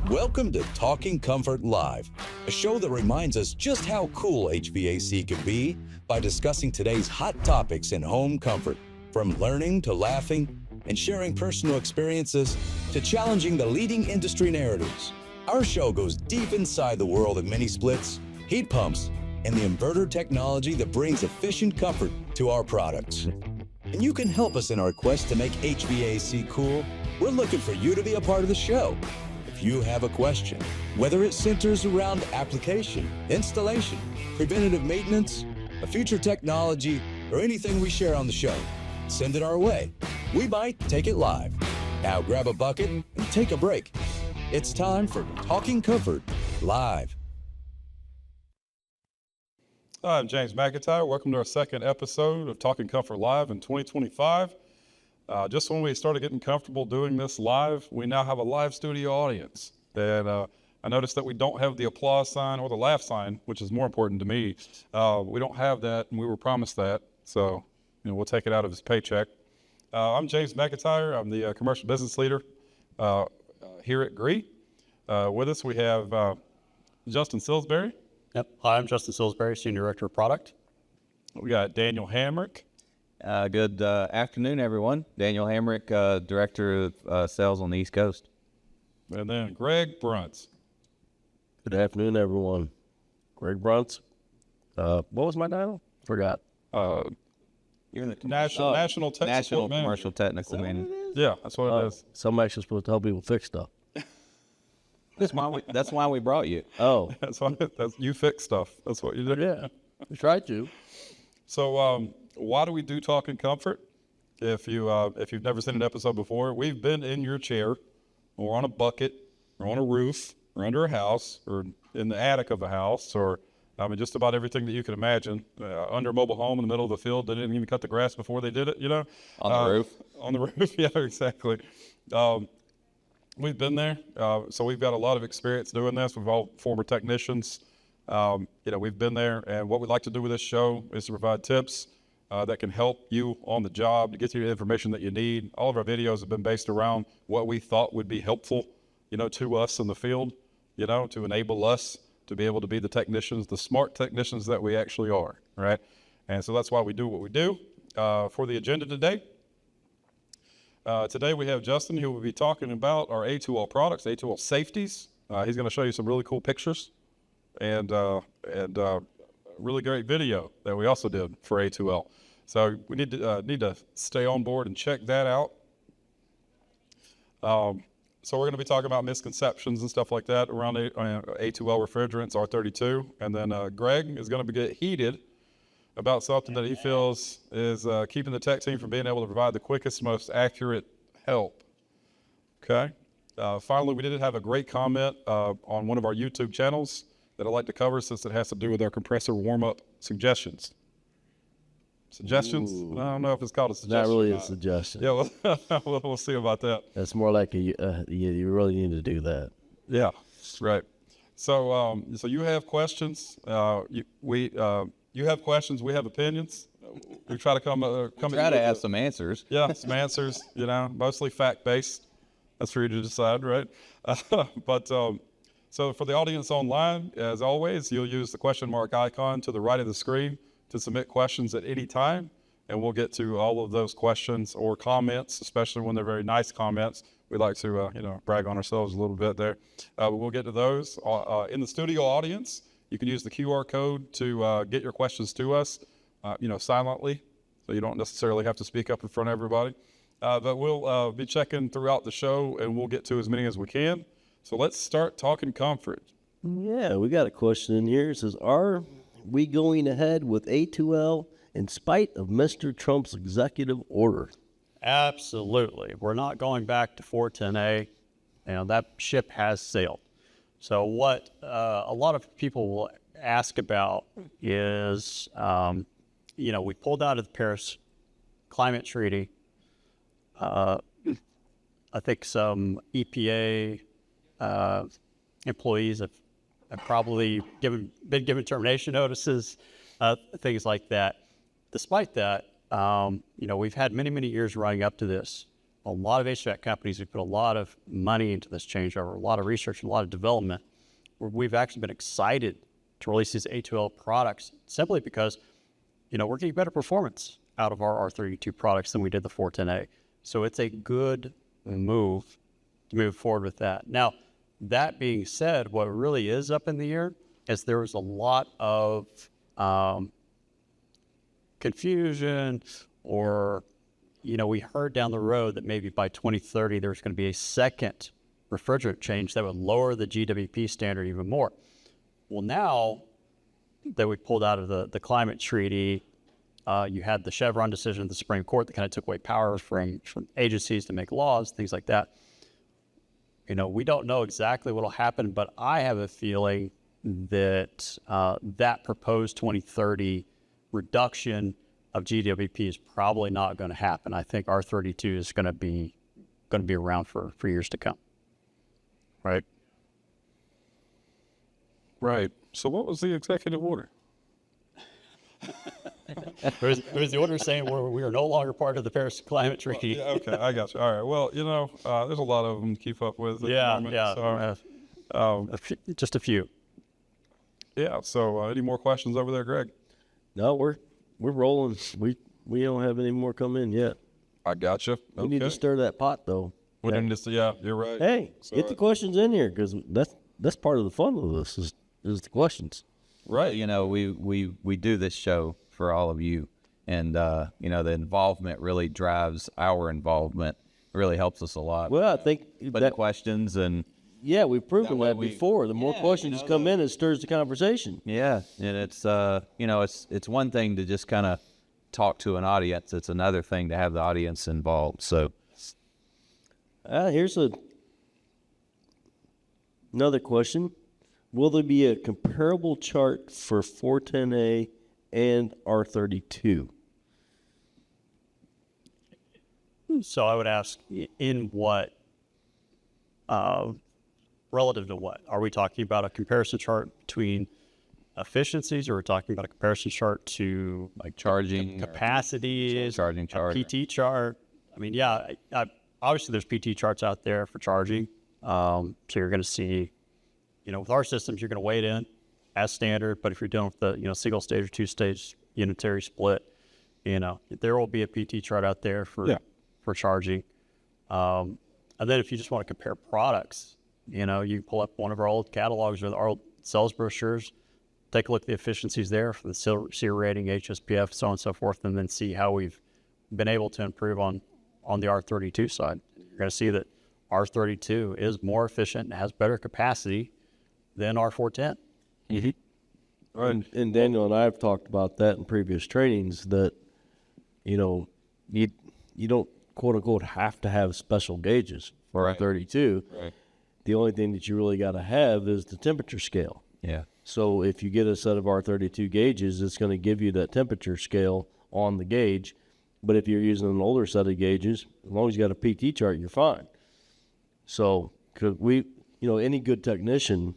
Welcome to Talking Comfort Live, a show that reminds us just how cool HVAC can be by discussing today's hot topics in home comfort, from learning to laughing and sharing personal experiences to challenging the leading industry narratives. Our show goes deep inside the world of mini splits, heat pumps, and the inverter technology that brings efficient comfort to our products. And you can help us in our quest to make HVAC cool. We're looking for you to be a part of the show. If you have a question, whether it centers around application, installation, preventative maintenance, a future technology, or anything we share on the show, send it our way. We might take it live. Now grab a bucket and take a break. It's time for Talking Comfort Live. Hi, I'm James McIntyre. Welcome to our second episode of Talking Comfort Live in 2025. Just when we started getting comfortable doing this live, we now have a live studio audience. And I noticed that we don't have the applause sign or the laugh sign, which is more important to me. We don't have that, and we were promised that. So, we'll take it out of his paycheck. I'm James McIntyre. I'm the commercial business leader here at GREE. With us, we have Justin Salisbury. Yep. Hi, I'm Justin Salisbury, Senior Director of Product. We got Daniel Hamrick. Good afternoon, everyone. Daniel Hamrick, Director of Sales on the East Coast. And then Greg Bruntz. Good afternoon, everyone. Greg Bruntz. What was my title? Forgot. You're the National National Commercial Technical Manager. Yeah, that's what it is. So I'm actually supposed to help people fix stuff. That's why we brought you. Oh, That's you fix stuff. That's what you do. yeah. I tried to. So why do we do Talking Comfort? If you've never seen an episode before, we've been in your chair, or on a bucket, or on a roof, or under a house, or in the attic of a house, or just about everything that you can imagine. Under a mobile home in the middle of the field, they didn't even cut the grass before they did it. On the roof. On the roof, yeah, exactly. We've been there, so we've got a lot of experience doing this. We've all former technicians. We've been there, and what we'd like to do with this show is to provide tips that can help you on the job to get you the information that you need. All of our videos have been based around what we thought would be helpful, to us in the field, to enable us to be able to be the technicians, the smart technicians that we actually are, right? And so that's why we do what we do. For the agenda today, today we have Justin, who will be talking about our A2L products, A2L safeties. He's going to show you some really cool pictures and really great video that we also did for A2L. So we need to stay on board and check that out. So we're going to be talking about misconceptions and stuff like that around A2L refrigerants, R32. And then Greg is going to get heated about something that he feels is keeping the tech team from being able to provide the quickest, most accurate help. Okay. Finally, we did have a great comment on one of our YouTube channels that I'd like to cover, since it has to do with our compressor warm-up suggestions. Suggestions? Ooh. I don't know if it's called a suggestion. Not really a suggestion. Yeah, we'll see about that. That's more like you really need to do that. Yeah, right. So you have questions. You have questions. We have opinions. We try to come Try to ask some answers. Yeah, some answers. Mostly fact-based. That's for you to decide, right? So for the audience online, as always, you'll use the question mark icon to the right of the screen to submit questions at any time, and we'll get to all of those questions or comments, especially when they're very nice comments. We like to, brag on ourselves a little bit there. We'll get to those. In the studio audience, you can use the QR code to get your questions to us, silently, so you don't necessarily have to speak up in front of everybody. But we'll be checking throughout the show, and we'll get to as many as we can. So let's start talking comfort. Yeah, we got a question in here. It says, are we going ahead with A2L in spite of Mr. Trump's executive order? Absolutely. We're not going back to 410A. That ship has sailed. So what a lot of people will ask about is, we pulled out of the Paris Climate Treaty. I think some EPA employees have probably been given termination notices, things like that. Despite that, we've had many years running up to this a lot of HVAC companies, we put a lot of money into this changeover, a lot of research, a lot of development, where we've actually been excited to release these A2L products simply because, we're getting better performance out of our R32 products than we did the 410A. So it's a good move to move forward with that. Now, that being said, what really is up in the air is there was a lot of confusion, or, we heard down the road that maybe by 2030 there's going to be a second refrigerant change that would lower the GWP standard even more. Well, now that we pulled out of the climate treaty, you had the Chevron decision of the Supreme Court that kind of took away power from agencies to make laws, things like that. We don't know exactly what will happen, but I have a feeling that that proposed 2030 reduction of GWP is probably not going to happen. I think R32 is going to be around for years to come. Right. Right. So what was the executive order? It was the order saying we are no longer part of the Paris Climate Treaty. Yeah, okay, I got you. All right. Well, there's a lot of them to keep up with. At the moment, so, just a few. yeah. So, any more questions over there, Greg? No, we're rolling. We don't have any more come in yet. I got you. We need to stir that pot though. We didn't just. Yeah, you're right. Hey, So, get the questions in here, because that's part of the fun of this is the questions. right. We do this show for all of you, and the involvement really drives our involvement. It really helps us a lot. Well, I think But that questions and we've proven way that we- before. The more questions come in, it stirs the conversation. yeah, and it's it's one thing to just kind of talk to an audience. It's another thing to have the audience involved. So Here's another question. Will there be a comparable chart for 410A and R32? So I would ask, in what, relative to what? Are we talking about a comparison chart between efficiencies, or are we talking about a comparison chart to like charging, capacities, charging chart, a PT chart? I mean, obviously there's PT charts out there for charging. So you're going to see, with our systems, you're going to weigh it in as standard. But if you're dealing with the, single stage or two stage unitary split, there will be a PT chart out there for charging. And then if you just want to compare products, you can pull up one of our old catalogs or our old sales brochures, take a look at the efficiencies there for the SEER rating, HSPF, so on and so forth, and then see how we've been able to improve on the R32 side. You're going to see that R32 is more efficient and has better capacity than R410. Mm-hmm. Right. And Daniel and I have talked about that in previous trainings, that, you don't, quote unquote, have to have special gauges for R32. Right. The only thing that you really got to have is the temperature scale. Yeah. So if you get a set of R32 gauges, it's going to give you that temperature scale on the gauge. But if you're using an older set of gauges, as long as you got a PT chart, you're fine. So, because any good technician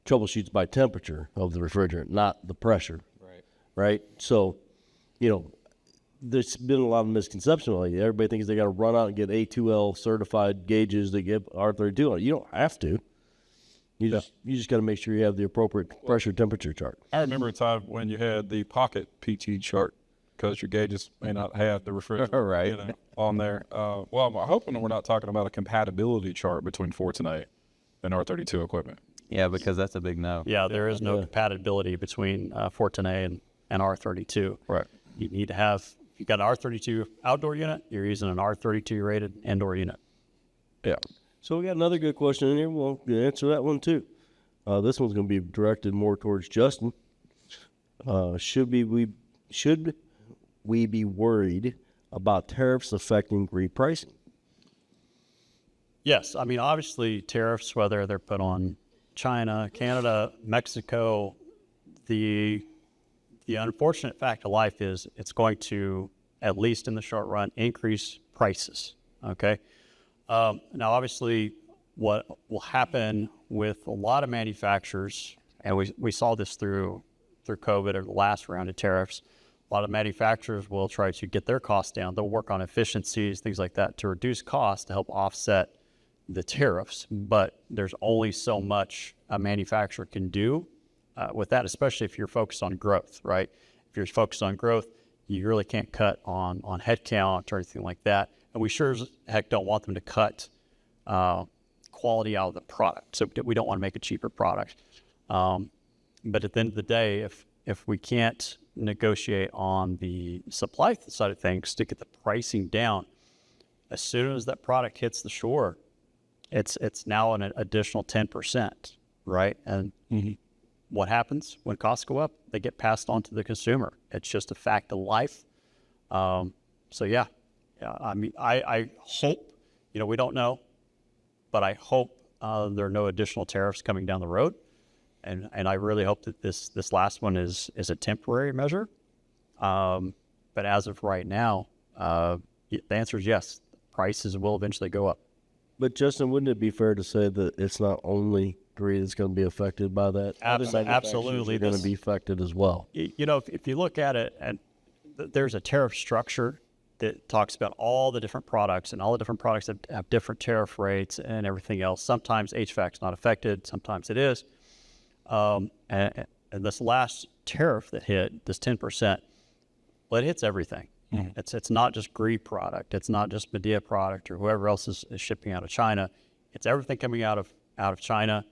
troubleshoots by temperature of the refrigerant, not the pressure. Right. Right? So, there's been a lot of misconception lately. Everybody thinks they got to run out and get A2L certified gauges that give R32 on it. You don't have to. You just got to make sure you have the appropriate pressure temperature chart. I remember a time when you had the pocket PT chart, because your gauges may not have the refrigerant Right. On there. Well, I'm hoping we're not talking about a compatibility chart between 410A and R32 equipment. Yeah, because that's a big no. Yeah, there is no compatibility between 410A and R32. Right. You need to have, if you've got an R32 outdoor unit, you're using an R32 rated indoor unit. Yeah. So we got another good question in here. We'll answer that one too. This one's going to be directed more towards Justin. Should we be worried about tariffs affecting GREE pricing? Yes, I mean, obviously tariffs, whether they're put on China, Canada, Mexico, the unfortunate fact of life is it's going to, at least in the short run, increase prices, okay? Now, obviously, what will happen with a lot of manufacturers, and we saw this through COVID or the last round of tariffs, A lot of manufacturers will try to get their costs down. They'll work on efficiencies, things like that, to reduce costs to help offset the tariffs. But there's only so much a manufacturer can do with that, especially if you're focused on growth, right? If you're focused on growth, you really can't cut on headcount or anything like that. And we sure as heck don't want them to cut quality out of the product. So we don't want to make a cheaper product. But at the end of the day, if we can't negotiate on the supply side of things to get the pricing down, as soon as that product hits the shore, it's now an additional 10%, right? And what happens when costs go up? They get passed on to the consumer. It's just a fact of life. So yeah, I mean, I hope, we don't know, but I hope there are no additional tariffs coming down the road. And I really hope that this last one is a temporary measure. But as of right now, the answer is yes. Prices will eventually go up. But Justin, wouldn't it be fair to say that it's not only GREE that's going to be affected by that? Other manufacturers Absolutely. are going to be affected as well. If you look at it, and there's a tariff structure that talks about all the different products, and all the different products that have different tariff rates and everything else. Sometimes HVAC is not affected, sometimes it is. And this last tariff that hit, this 10%, well, it hits everything. It's not just GREE product. It's not just Medea product or whoever else is shipping out of China. It's everything coming out of China.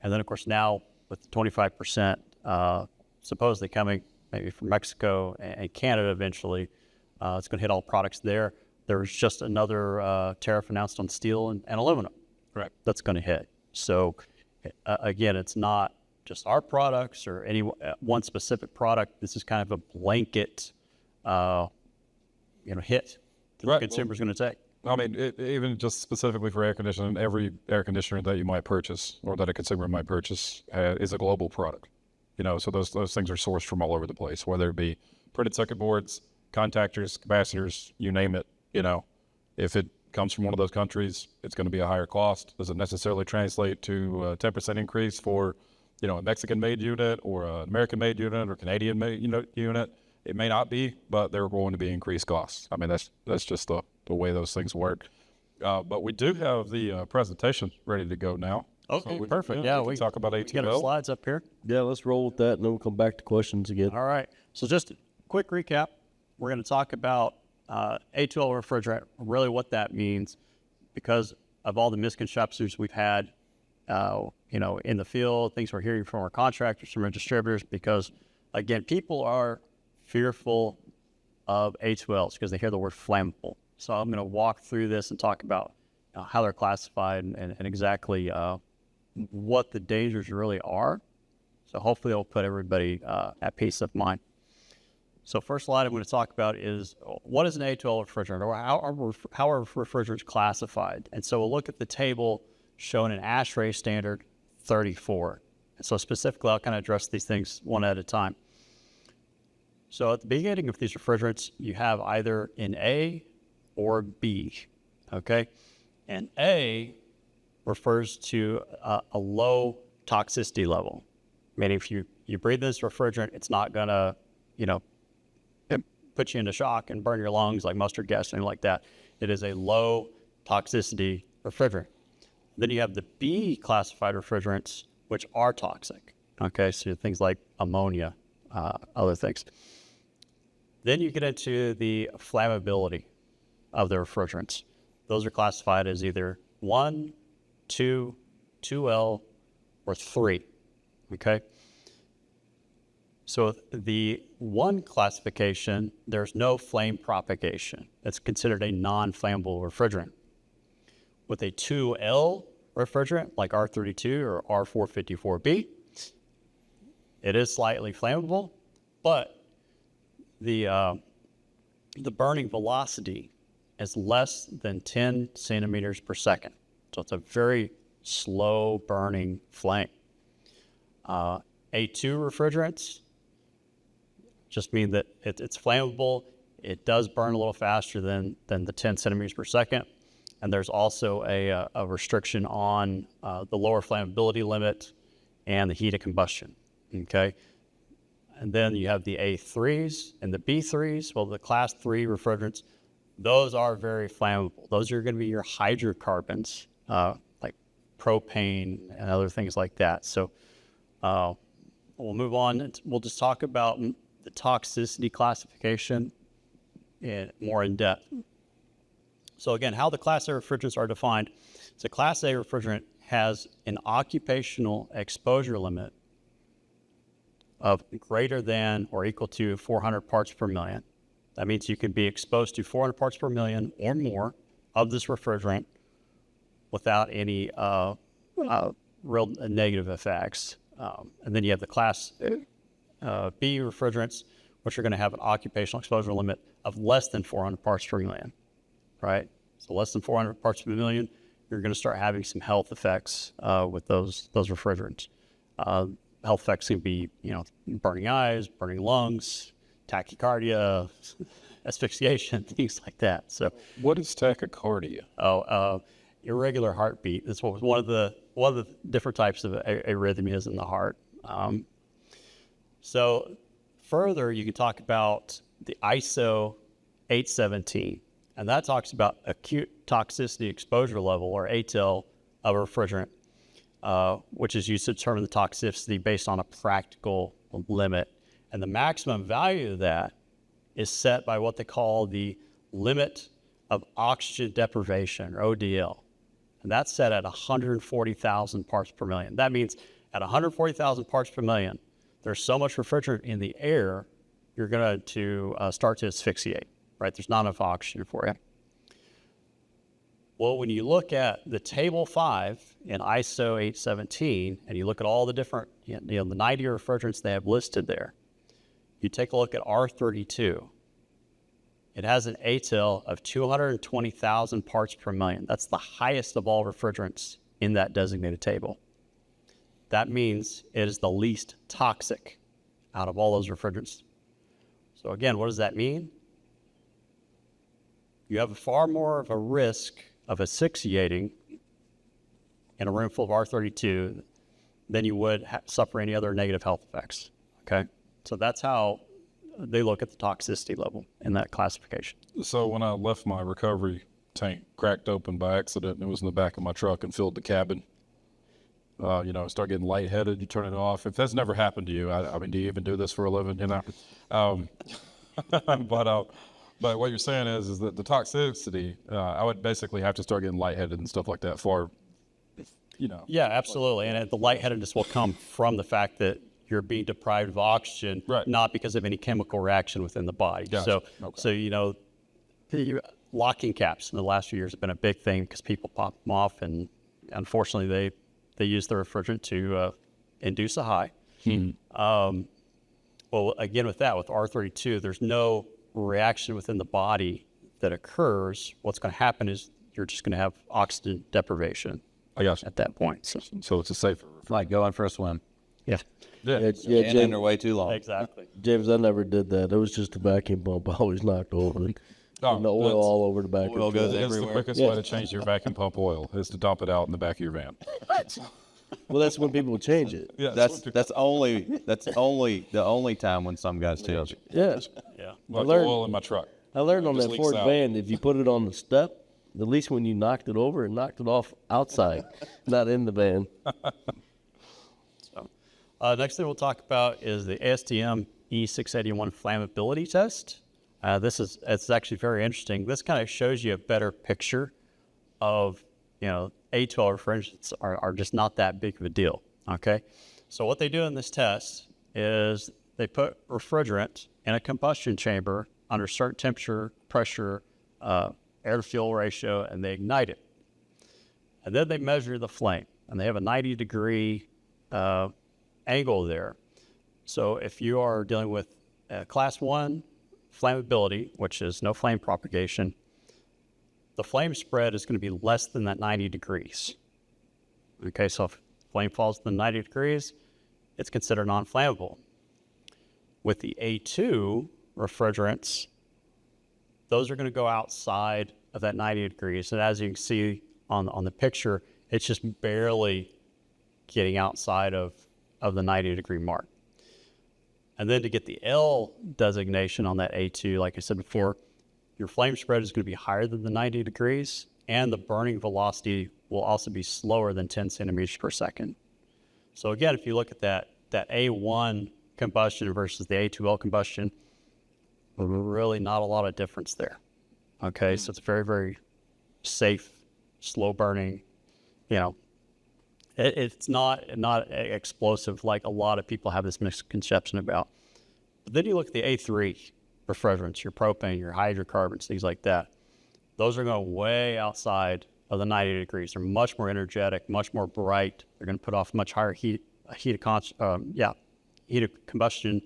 And then, of course, now with the 25% supposedly coming maybe from Mexico and Canada eventually, it's going to hit all products there. There's just another tariff announced on steel and aluminum. Right. That's going to hit. So, again, it's not just our products or any one specific product. This is kind of a blanket hit that the consumer's going to take. I mean, even just specifically for air conditioning, every air conditioner that you might purchase or that a consumer might purchase is a global product. So those things are sourced from all over the place, whether it be printed circuit boards, contactors, capacitors, you name it. If it comes from one of those countries, it's going to be a higher cost. Does it necessarily translate to a 10% increase for, a Mexican-made unit or an American-made unit or Canadian-made unit? It may not be, but there are going to be increased costs. I mean, that's just the way those things work. But we do have the presentation ready to go now. Okay, So perfect. we We can talk about we got our A2L. slides up here. Yeah, let's roll with that, and then we'll come back to questions again. All right. So just a quick recap. We're going to talk about A2L refrigerant, really what that means, because of all the misconceptions we've had, in the field, things we're hearing from our contractors, from our distributors, because, again, people are fearful of A2Ls because they hear the word flammable. So I'm going to walk through this and talk about how they're classified and exactly what the dangers really are. So hopefully it'll put everybody at peace of mind. So first slide I'm going to talk about is what is an A2L refrigerant, or how are refrigerants classified? And so we'll look at the table showing an ASHRAE standard 34. And so specifically, I'll kind of address these things one at a time. So at the beginning of these refrigerants, you have either an A or B, okay? And A refers to a low toxicity level, meaning if you breathe this refrigerant, it's not going to, put you into shock and burn your lungs like mustard gas, anything like that. It is a low toxicity refrigerant. Then you have the B classified refrigerants, which are toxic. Okay, so things like ammonia, other things. Then you get into the flammability of the refrigerants. Those are classified as either 1, 2, 2L, or 3. Okay. So the 1 classification, there's no flame propagation. It's considered a non-flammable refrigerant. With a 2L refrigerant, like R32 or R454B, it is slightly flammable, but the burning velocity is less than 10 centimeters per second. So it's a very slow burning flame. A2 refrigerants just mean that it's flammable. It does burn a little faster than the 10 centimeters per second. And there's also a restriction on the lower flammability limit and the heat of combustion, okay? And then you have the A3s and the B3s. Well, the class 3 refrigerants, those are very flammable. Those are going to be your hydrocarbons, like propane and other things like that. So we'll move on. We'll just talk about the toxicity classification more in depth. So again, how the class A refrigerants are defined. So class A refrigerant has an occupational exposure limit of greater than or equal to 400 parts per million. That means you can be exposed to 400 parts per million or more of this refrigerant without any real negative effects. And then you have the class B refrigerants, which are going to have an occupational exposure limit of less than 400 parts per million, right? So less than 400 parts per million, you're going to start having some health effects with those refrigerants. Health effects can be, burning eyes, burning lungs, tachycardia, asphyxiation, things like that. So, What is tachycardia? Irregular heartbeat. That's what was one of the different types of arrhythmias in the heart. So, further, you can talk about the ISO 817, and that talks about acute toxicity exposure level, or A2L, of a refrigerant, which is used to determine the toxicity based on a practical limit. And the maximum value of that is set by what they call the limit of oxygen deprivation, or ODL. And that's set at 140,000 parts per million. That means at 140,000 parts per million, there's so much refrigerant in the air, you're going to start to asphyxiate, right? There's not enough oxygen for you. Well, when you look at the table 5 in ISO 817, and you look at all the different, the 90 refrigerants they have listed there, you take a look at R32. It has an ATIL of 220,000 parts per million. That's the highest of all refrigerants in that designated table. That means it is the least toxic out of all those refrigerants. So again, what does that mean? You have far more of a risk of asphyxiating in a room full of R32 than you would suffer any other negative health effects, okay? So that's how they look at the toxicity level in that classification. So when I left my recovery tank cracked open by accident, and it was in the back of my truck and filled the cabin, start getting lightheaded, you turn it off. If that's never happened to you, I mean, do you even do this for a living, But what you're saying is that the toxicity, I would basically have to start getting lightheaded and stuff like that Yeah, absolutely. And the lightheadedness will come from the fact that you're being deprived of oxygen, right, not because of any chemical reaction within the body. Gotcha. So locking caps in the last few years have been a big thing because people pop them off, and unfortunately they use the refrigerant to induce a high. Well, again, with R32, there's no reaction within the body that occurs. What's going to happen is you're just going to have oxygen deprivation. I got you. At that point. So it's a safer. Like going for a swim. Yeah. And James, under way too long. Exactly. James, I never did that. It was just a vacuum pump. I always knocked over it. And the oil all over the back oil of the goes truck. That's the quickest way to change your vacuum pump oil is to dump it out in the back of your van. Well, that's when people change it. Yeah, That's the only time when some guys change it. Yeah. Yeah. like learned- oil in my truck. I learned on Just that leaks Ford out. van, if you put it on the step, at least when you knocked it over, it knocked it off outside, not in the van. Next thing we'll talk about is the ASTM E681 flammability test. It's actually very interesting. This kind of shows you a better picture of, A2L refrigerants are just not that big of a deal, okay? So what they do in this test is they put refrigerant in a combustion chamber under certain temperature, pressure, air-to-fuel ratio, and they ignite it. And then they measure the flame, and they have a 90-degree angle there. So if you are dealing with class 1 flammability, which is no flame propagation, the flame spread is going to be less than that 90 degrees. Okay, so if flame falls than 90 degrees, it's considered non-flammable. With the A2 refrigerants, those are going to go outside of that 90 degrees. And as you can see on the picture, it's just barely getting outside of the 90 degree mark. And then to get the L designation on that A2, like I said before, your flame spread is going to be higher than the 90 degrees, and the burning velocity will also be slower than 10 centimeters per second. So again, if you look at that A1 combustion versus the A2L combustion, really not a lot of difference there. Okay, so it's very, very safe, slow burning. You know, it's not explosive like a lot of people have this misconception about. But then you look at the A3 refrigerants, your propane, your hydrocarbons, things like that. Those are going way outside of the 90 degrees. They're much more energetic, much more bright. They're going to put off much higher heat of combustion,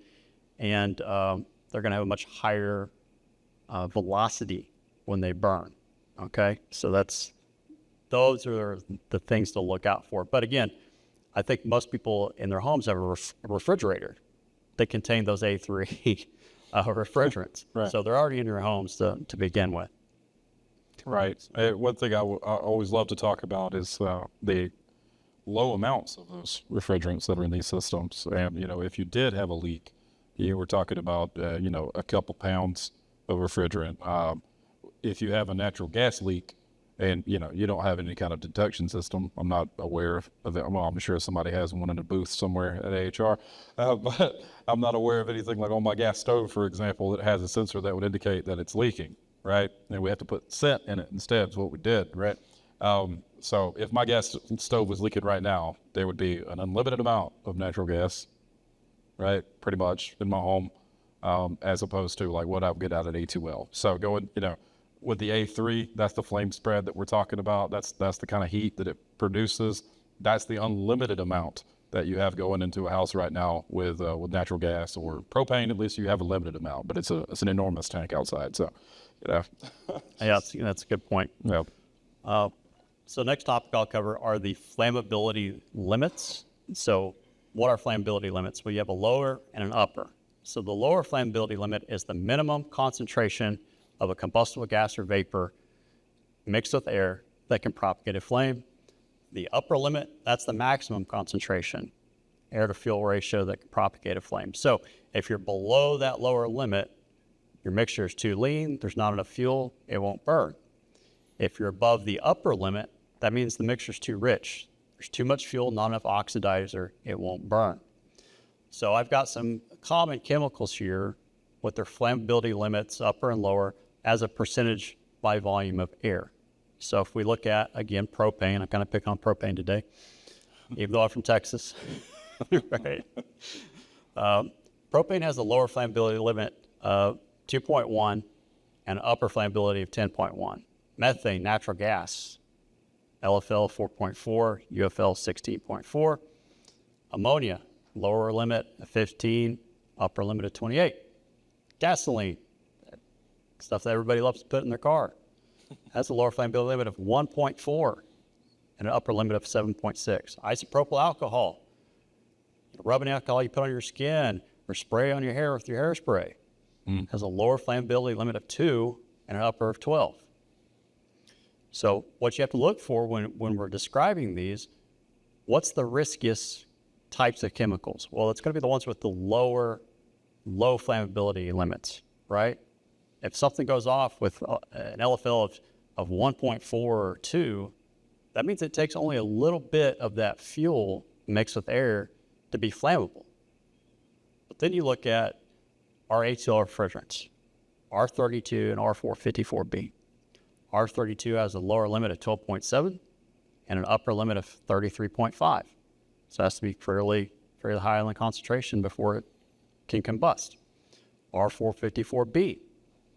and they're going to have a much higher velocity when they burn. Okay, so those are the things to look out for. But again, I think most people in their homes have a refrigerator that contain those A3 refrigerants. Right. So they're already in your homes to begin with. Right. One thing I always love to talk about is the low amounts of those refrigerants that are in these systems. And, if you did have a leak, you were talking about, a couple pounds of refrigerant. If you have a natural gas leak and, you don't have any kind of detection system, I'm not aware of it. Well, I'm sure somebody has one in the booth somewhere at AHR, but I'm not aware of anything like on my gas stove, for example, that has a sensor that would indicate that it's leaking. Right, and we have to put scent in it instead. Is what we did. Right, so if my gas stove was leaking right now, there would be an unlimited amount of natural gas, right, pretty much in my home, as opposed to like what I would get out at A2L. So going, with the A3, that's the flame spread that we're talking about. That's the kind of heat that it produces. That's the unlimited amount that you have going into a house right now with natural gas or propane. At least you have a limited amount, but it's an enormous tank outside. So. Yeah, that's a good point. Yeah. So next topic I'll cover are the flammability limits. So what are flammability limits? Well, you have a lower and an upper. So the lower flammability limit is the minimum concentration of a combustible gas or vapor mixed with air that can propagate a flame. The upper limit, that's the maximum concentration, air to fuel ratio that can propagate a flame. So if you're below that lower limit, your mixture is too lean, there's not enough fuel, it won't burn. If you're above the upper limit, that means the mixture's too rich. There's too much fuel, not enough oxidizer, it won't burn. So I've got some common chemicals here with their flammability limits, upper and lower, as a percentage by volume of air. So if we look at, again, propane, I'm kind of picking on propane today, even though I'm from Texas, right? Propane has a lower flammability limit of 2.1 and an upper flammability of 10.1. Methane, natural gas, LFL 4.4, UFL 16.4. Ammonia, lower limit of 15, upper limit of 28. Gasoline, stuff that everybody loves to put in their car, has a lower flammability limit of 1.4 and an upper limit of 7.6. Isopropyl alcohol, rubbing alcohol you put on your skin or spray on your hair with your hairspray, has a lower flammability limit of 2 and an upper of 12. So what you have to look for when we're describing these, what's the riskiest types of chemicals? Well, it's going to be the ones with the low flammability limits, right? If something goes off with an LFL of 1.4 or 2, that means it takes only a little bit of that fuel mixed with air to be flammable. But then you look at our A2L refrigerants, R32 and R454B. R32 has a lower limit of 12.7 and an upper limit of 33.5. So it has to be fairly high in the concentration before it can combust. R454B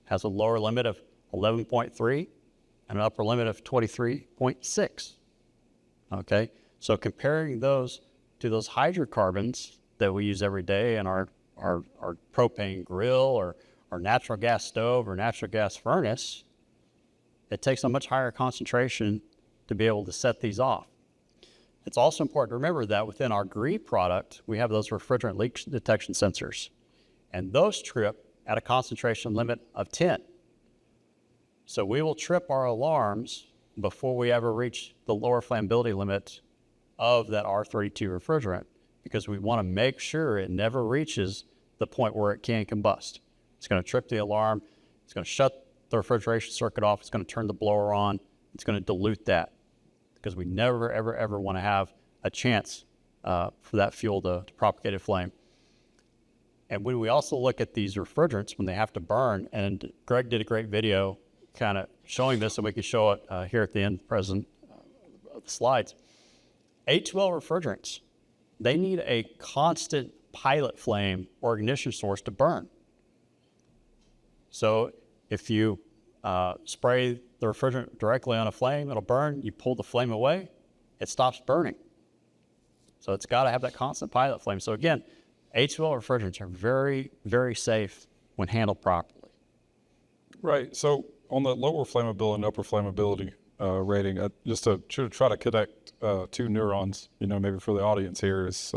has a lower limit of 11.3 and an upper limit of 23.6. Okay, so comparing those to those hydrocarbons that we use every day in our propane grill or our natural gas stove or natural gas furnace, it takes a much higher concentration to be able to set these off. It's also important to remember that within our GREE product, we have those refrigerant leak detection sensors, and those trip at a concentration limit of 10. So we will trip our alarms before we ever reach the lower flammability limit of that R32 refrigerant, because we want to make sure it never reaches the point where it can combust. It's going to trip the alarm. It's going to shut the refrigeration circuit off. It's going to turn the blower on. It's going to dilute that, because we never, ever, ever want to have a chance for that fuel to propagate a flame. And when we also look at these refrigerants, when they have to burn, and Greg did a great video kind of showing this, and we can show it here at the end present of the slides. A2L refrigerants, they need a constant pilot flame or ignition source to burn. So if you spray the refrigerant directly on a flame, it'll burn. You pull the flame away, it stops burning. So it's got to have that constant pilot flame. So again, A2L refrigerants are very, very safe when handled properly. Right. So on the lower flammability and upper flammability rating, just to try to connect two neurons, maybe for the audience here, is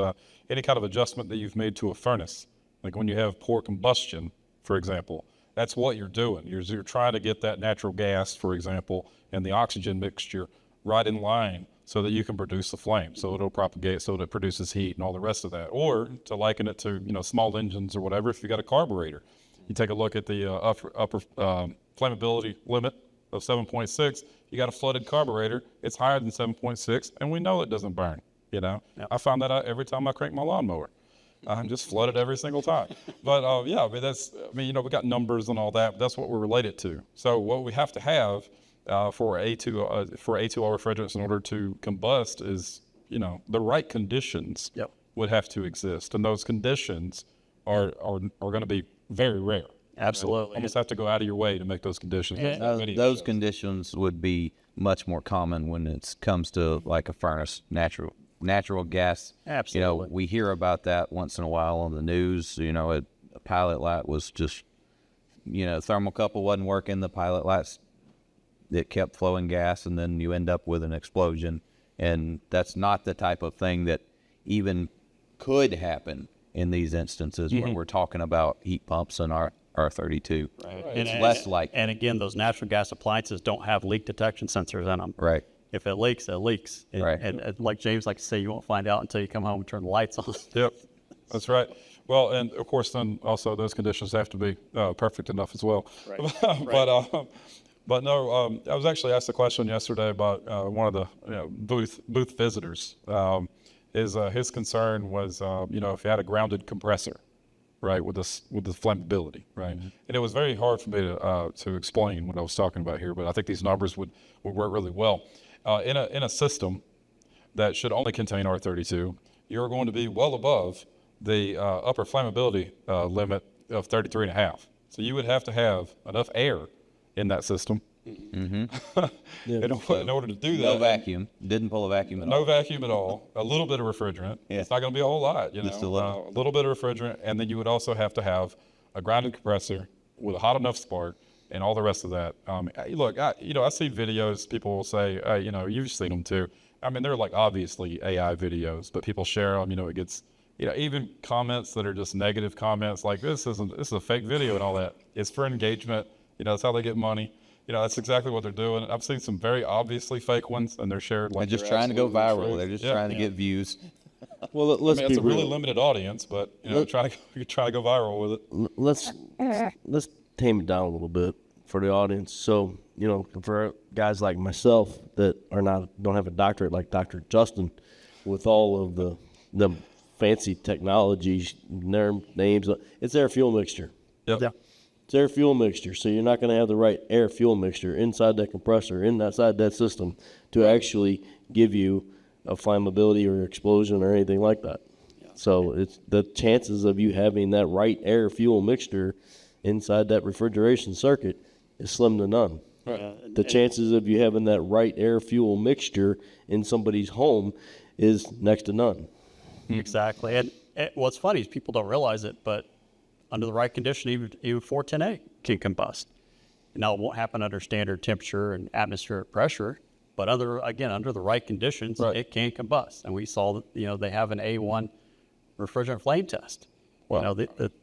any kind of adjustment that you've made to a furnace. Like when you have poor combustion, for example, that's what you're doing. You're trying to get that natural gas, for example, and the oxygen mixture right in line so that you can produce the flame, so it'll propagate, so that it produces heat and all the rest of that. Or to liken it to, small engines or whatever, if you got a carburetor, you take a look at the upper flammability limit of 7.6, you got a flooded carburetor, it's higher than 7.6, and we know it doesn't burn, Yep. I found that out every time I crank my lawnmower. I'm just flooded every single time. But yeah, we got numbers and all that, but that's what we're related to. So what we have to have for A2L refrigerants in order to combust is, the right conditions would have to exist. And those conditions are going to be very rare. Absolutely. You almost have to go out of your way to make those conditions. Those conditions would be much more common when it comes to like a furnace, natural gas. Absolutely. We hear about that once in a while on the news. A pilot light was just, thermocouple wasn't working. The pilot lights, it kept flowing gas, and then you end up with an explosion. And that's not the type of thing that even could happen in these instances when we're talking about heat pumps and our R32. Right. It's less likely. And again, those natural gas appliances don't have leak detection sensors in them. Right. If it leaks, it leaks. Right. And like James likes to say, you won't find out until you come home and turn the lights on. Yep, that's right. Well, and of course, then also those conditions have to be perfect enough as well. Right. But no, I was actually asked a question yesterday about one of the booth visitors. His concern was if you had a grounded compressor, right, with the flammability, right, and it was very hard for me to explain what I was talking about here. But I think these numbers would work really well. In a system that should only contain R32, you're going to be well above the upper flammability limit of 33.5. So you would have to have enough air in that system in order to do that. No vacuum. Didn't pull a vacuum at all. No vacuum at all. A little bit of refrigerant. Yeah. It's not going to be a whole lot, Just a little. A little bit of refrigerant, and then you would also have to have a grounded compressor with a hot enough spark and all the rest of that. Look, I see videos. People will say, you've seen them too. I mean, they're like obviously AI videos, but people share them. It gets, even comments that are just negative comments like this is a fake video and all that. It's for engagement. That's how they get money. That's exactly what they're doing. I've seen some very obviously fake ones, and they're shared like They're just trying to go viral. They're just trying to get views. Well, let's it's be a really real. limited audience, but try to go viral with it. Let's tame it down a little bit for the audience. So, for guys like myself that don't have a doctorate like Dr. Justin, with all of the fancy technologies, their names, it's air fuel mixture. Yep. Yeah. It's air fuel mixture, so you're not going to have the right air fuel mixture inside that compressor, inside that system, to actually give you a flammability or explosion or anything like that. Yeah. So it's the chances of you having that right air fuel mixture inside that refrigeration circuit is slim to none. Right. The chances of you having that right air fuel mixture in somebody's home is next to none. Exactly. And what's funny is people don't realize it, but under the right condition, even 410A can combust. Now, it won't happen under standard temperature and atmospheric pressure, but under the right conditions, it can combust. And we saw that, they have an A1 refrigerant flame test. Wow.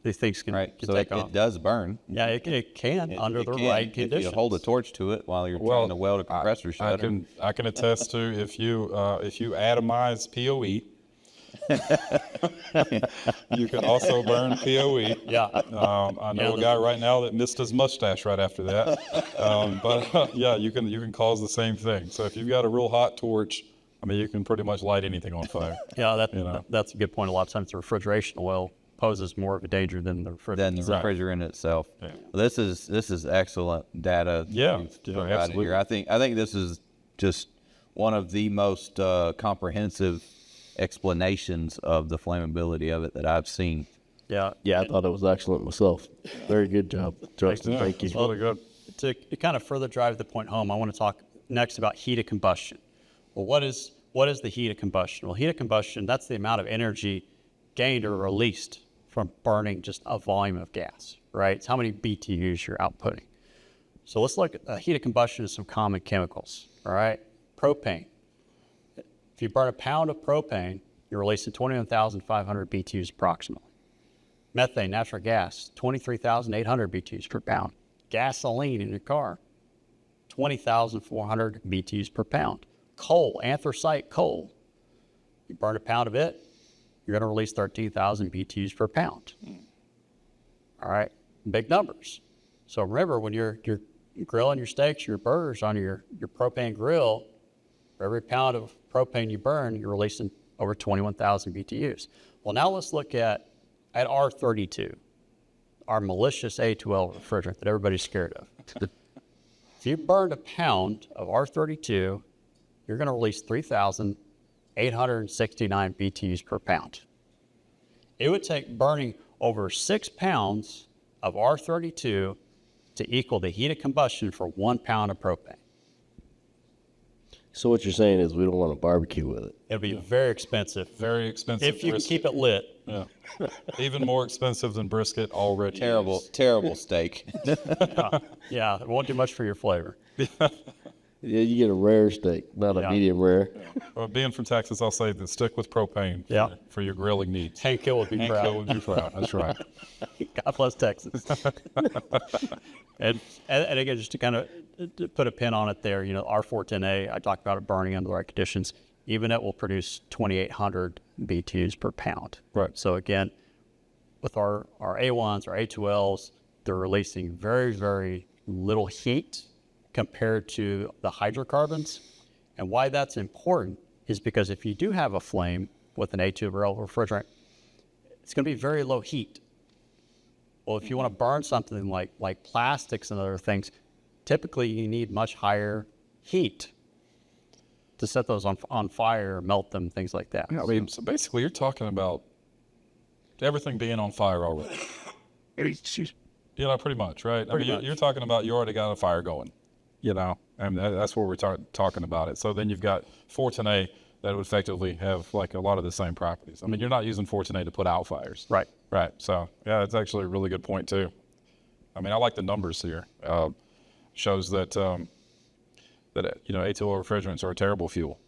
These things can So take off. it does burn. Yeah, it can under the right conditions. If you hold a torch to it while you're trying to weld a compressor shut. I can attest to if you atomize POE You can also burn POE. Yeah. I know a guy right now that missed his mustache right after that. But yeah, you can cause the same thing. So if you've got a real hot torch, I mean, you can pretty much light anything on fire. Yeah, You know. that's a good point. A lot of times the refrigeration oil poses more of a danger than the refrigerant. Than the refrigerant itself. Yeah. Well, this is excellent data. Yeah, you've yeah, provided absolutely. here. I think this is just one of the most comprehensive explanations of the flammability of it that I've seen. Yeah. Yeah, I thought it was excellent myself. Very good job, Justin. Yeah, Thank you. it's really good. To kind of further drive the point home, I want to talk next about heat of combustion. Well, what is the heat of combustion? Well, heat of combustion, that's the amount of energy gained or released from burning just a volume of gas, right? It's how many BTUs you're outputting. So let's look at heat of combustion of some common chemicals, all right? Propane. If you burn a pound of propane, you're releasing 21,500 BTUs approximately. Methane, natural gas, 23,800 BTUs per pound. Gasoline in your car, 20,400 BTUs per pound. Coal, anthracite coal, you burn a pound of it, you're going to release 13,000 BTUs per pound. All right, big numbers. So remember, when you're grilling your steaks, your burgers on your propane grill, for every pound of propane you burn, you're releasing over 21,000 BTUs. Well, now let's look at R32, our malicious A2L refrigerant that everybody's scared of. If you burned a pound of R32, you're going to release 3,869 BTUs per pound. It would take burning over 6 pounds of R32 to equal the heat of combustion for 1 pound of propane. So what you're saying is we don't want to barbecue with it. It'll be very expensive Very expensive. if you can brisket. keep it lit. Yeah. Even more expensive than brisket already. Terrible steak. Yeah, it won't do much for your flavor. Yeah, you get a rare steak, not a Yeah. medium rare. Well, being from Texas, I'll say that stick with propane Yeah. for your grilling needs. Hank Hill would be Hank proud. Hill would be proud. That's right. God bless Texas. and again, just to kind of to put a pin on it there, you know, R410A, I talked about it burning under the right conditions. Even it will produce 2,800 BTUs per pound. Right. So again, with our A1s, our A2Ls, they're releasing very, very little heat compared to the hydrocarbons. And why that's important is because if you do have a flame with an A2L refrigerant, it's going to be very low heat. Well, if you want to burn something like plastics and other things, typically you need much higher heat to set those on fire, melt them, things like that. I mean, so basically, you're talking about everything being on fire already. You know, pretty much, right? I mean, you're talking about you already got a fire going, you know, and that's what we're talking about it. So then you've got 410A that would effectively have like a lot of the same properties. I mean, you're not using 410A to put out fires. Right. Right. So yeah, it's actually a really good point too. I mean, I like the numbers here. Shows that you know, A2L refrigerants are a terrible fuel.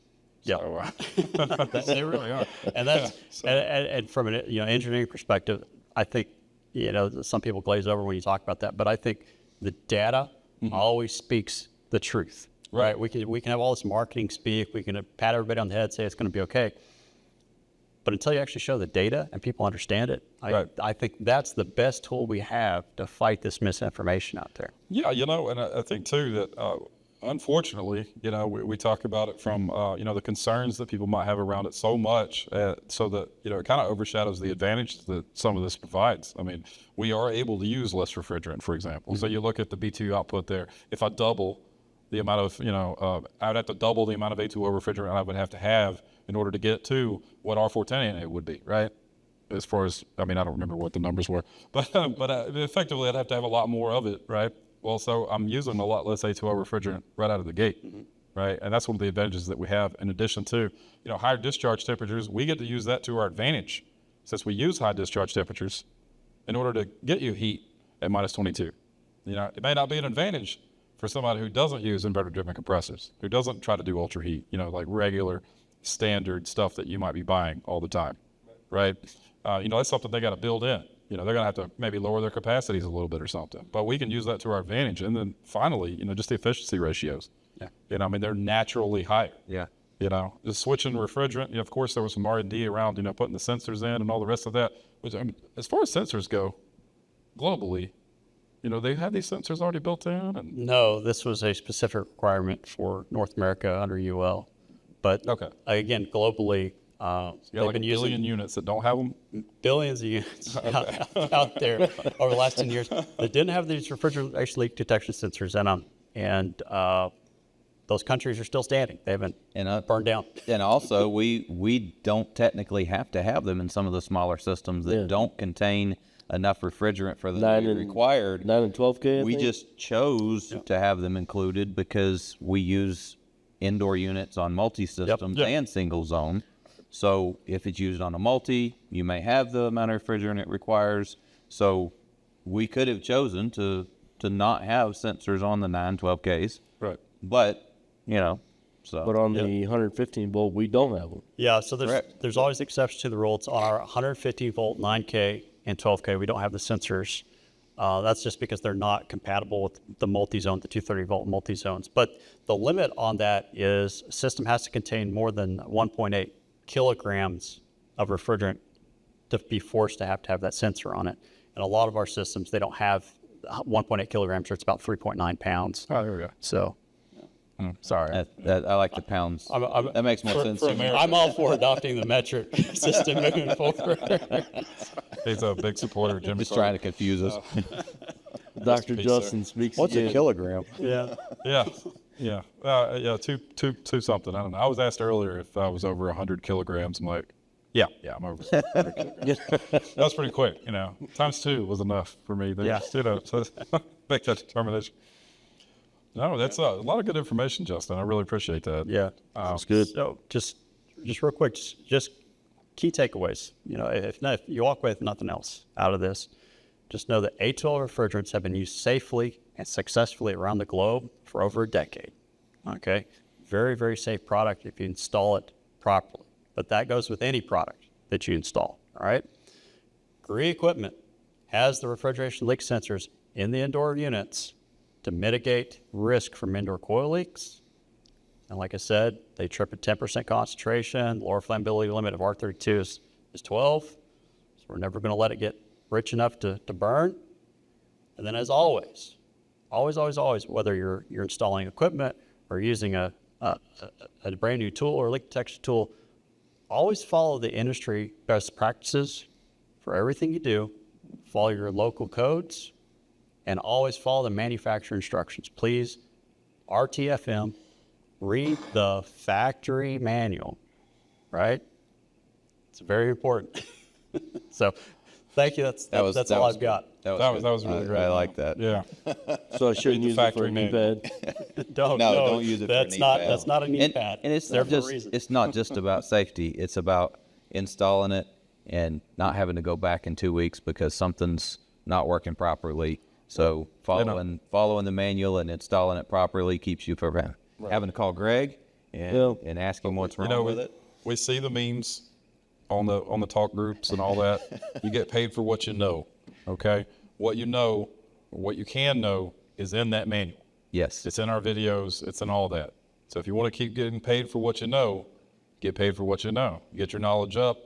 Yeah, So, they really are. And that's and from an engineering perspective, I think some people glaze over when you talk about that, but I think the data always speaks the truth. Right. We can have all this marketing speak. We can pat everybody on the head, say it's going to be okay. But until you actually show the data and people understand it, I think that's the best tool we have to fight this misinformation out there. yeah, you know, and I think too that unfortunately, you know, we talk about it from you know, the concerns that people might have around it so much, so that you know, it kind of overshadows the advantage that some of this provides. I mean, we are able to use less refrigerant, for example. So you look at the BTU output there. If I double the amount of, you know, I would have to double the amount of A2O refrigerant I would have to have in order to get to what R410A would be, right? As far as, I mean, I don't remember what the numbers were, but effectively I'd have to have a lot more of it, right? Well, so I'm using a lot less A2O refrigerant right out of the gate, right? And that's one of the advantages that we have. In addition to, you know, higher discharge temperatures, we get to use that to our advantage since we use high discharge temperatures in order to get you heat at minus 22. You know, it may not be an advantage for somebody who doesn't use inverter-driven compressors, who doesn't try to do ultra heat, you know, like regular standard stuff that you might be buying all the time, right? You know, that's something they got to build in. You know, they're going to have to maybe lower their capacities a little bit or something, but we can use that to our advantage. And then finally, you know, just the efficiency ratios. Yeah. You know, I mean, they're naturally higher. Yeah. You know, just switching refrigerant. You know, of course, there was some R&D around, you know, putting the sensors in and all the rest of that. Which, I mean, as far as sensors go, globally, you know, they have these sensors already built in. And No, this was a specific requirement for North America under UL. But okay, again, globally, you got they've like been a using billion units that don't have them. billions of units out there over the last 10 years that didn't have these refrigerant leak detection sensors in them. And those countries are still standing. They haven't burned down. And also, we don't technically have to have them in some of the smaller systems that don't contain enough refrigerant for them to be required. 9 and 12K, I we think? just chose to have them included because we use indoor units on multi-systems Yep. and single zone. So if it's used on a multi, you may have the amount of refrigerant it requires. So we could have chosen to not have sensors on the 9, 12Ks. Right. But, you know, so. But on the 115 volt, we don't have them. Yeah, so Correct. there's always exceptions to the rule. It's on our 150 volt 9K and 12K. We don't have the sensors. That's just because they're not compatible with the multi-zone, the 230 volt multi-zones. But the limit on that is a system has to contain more than 1.8 kilograms of refrigerant to be forced to have that sensor on it. And a lot of our systems, they don't have 1.8 kilograms, or it's about 3.9 pounds. Oh, there we go. So Sorry. I like the pounds. that makes more sense to me. I'm all for adopting the metric system moving forward. He's a big supporter of Jimmy. Just trying to confuse us. Dr. Justin speaks again. kilogram? Yeah. Yeah. Yeah. Yeah. Two something. I don't know. I was asked earlier if I was over 100 kilograms. I'm like, yeah, I'm over 100 kilograms. That was pretty quick, you know. Times 2 was enough for me. They just, you know, so make that determination. No, that's a lot of good information, Justin. I really appreciate that. Yeah. That's good. So just real quick, just key takeaways. You know, if you walk away with nothing else out of this, just know that A2L refrigerants have been used safely and successfully around the globe for over a decade. Okay, very, very safe product if you install it properly. But that goes with any product that you install. All right. GREE equipment has the refrigeration leak sensors in the indoor units to mitigate risk from indoor coil leaks. And like I said, they trip at 10% concentration. Lower flammability limit of R32 is 12. So we're never going to let it get rich enough to burn. And then as always, whether you're installing equipment or using a brand new tool or leak detection tool, always follow the industry best practices for everything you do. Follow your local codes and always follow the manufacturer instructions. Please, RTFM, read the factory manual, right? It's very important. So thank you. That's all I've got. That was really great. I like that. Yeah. So I shouldn't use it for factory a knee manual. pad. Don't use it for a knee pad. That's not a knee pad. And it's there not for a just reason. it's not just about safety. It's about installing it and not having to go back in 2 weeks because something's not working properly. So following the manual and installing it properly keeps you from having to call Greg and ask him what's wrong with it. We see the memes on the talk groups and all that. You get paid for what you know. Okay, what you know, or what you can know, is in that manual. Yes. It's in our videos. It's in all that. So if you want to keep getting paid for what you know, get paid for what you know. Get your knowledge up,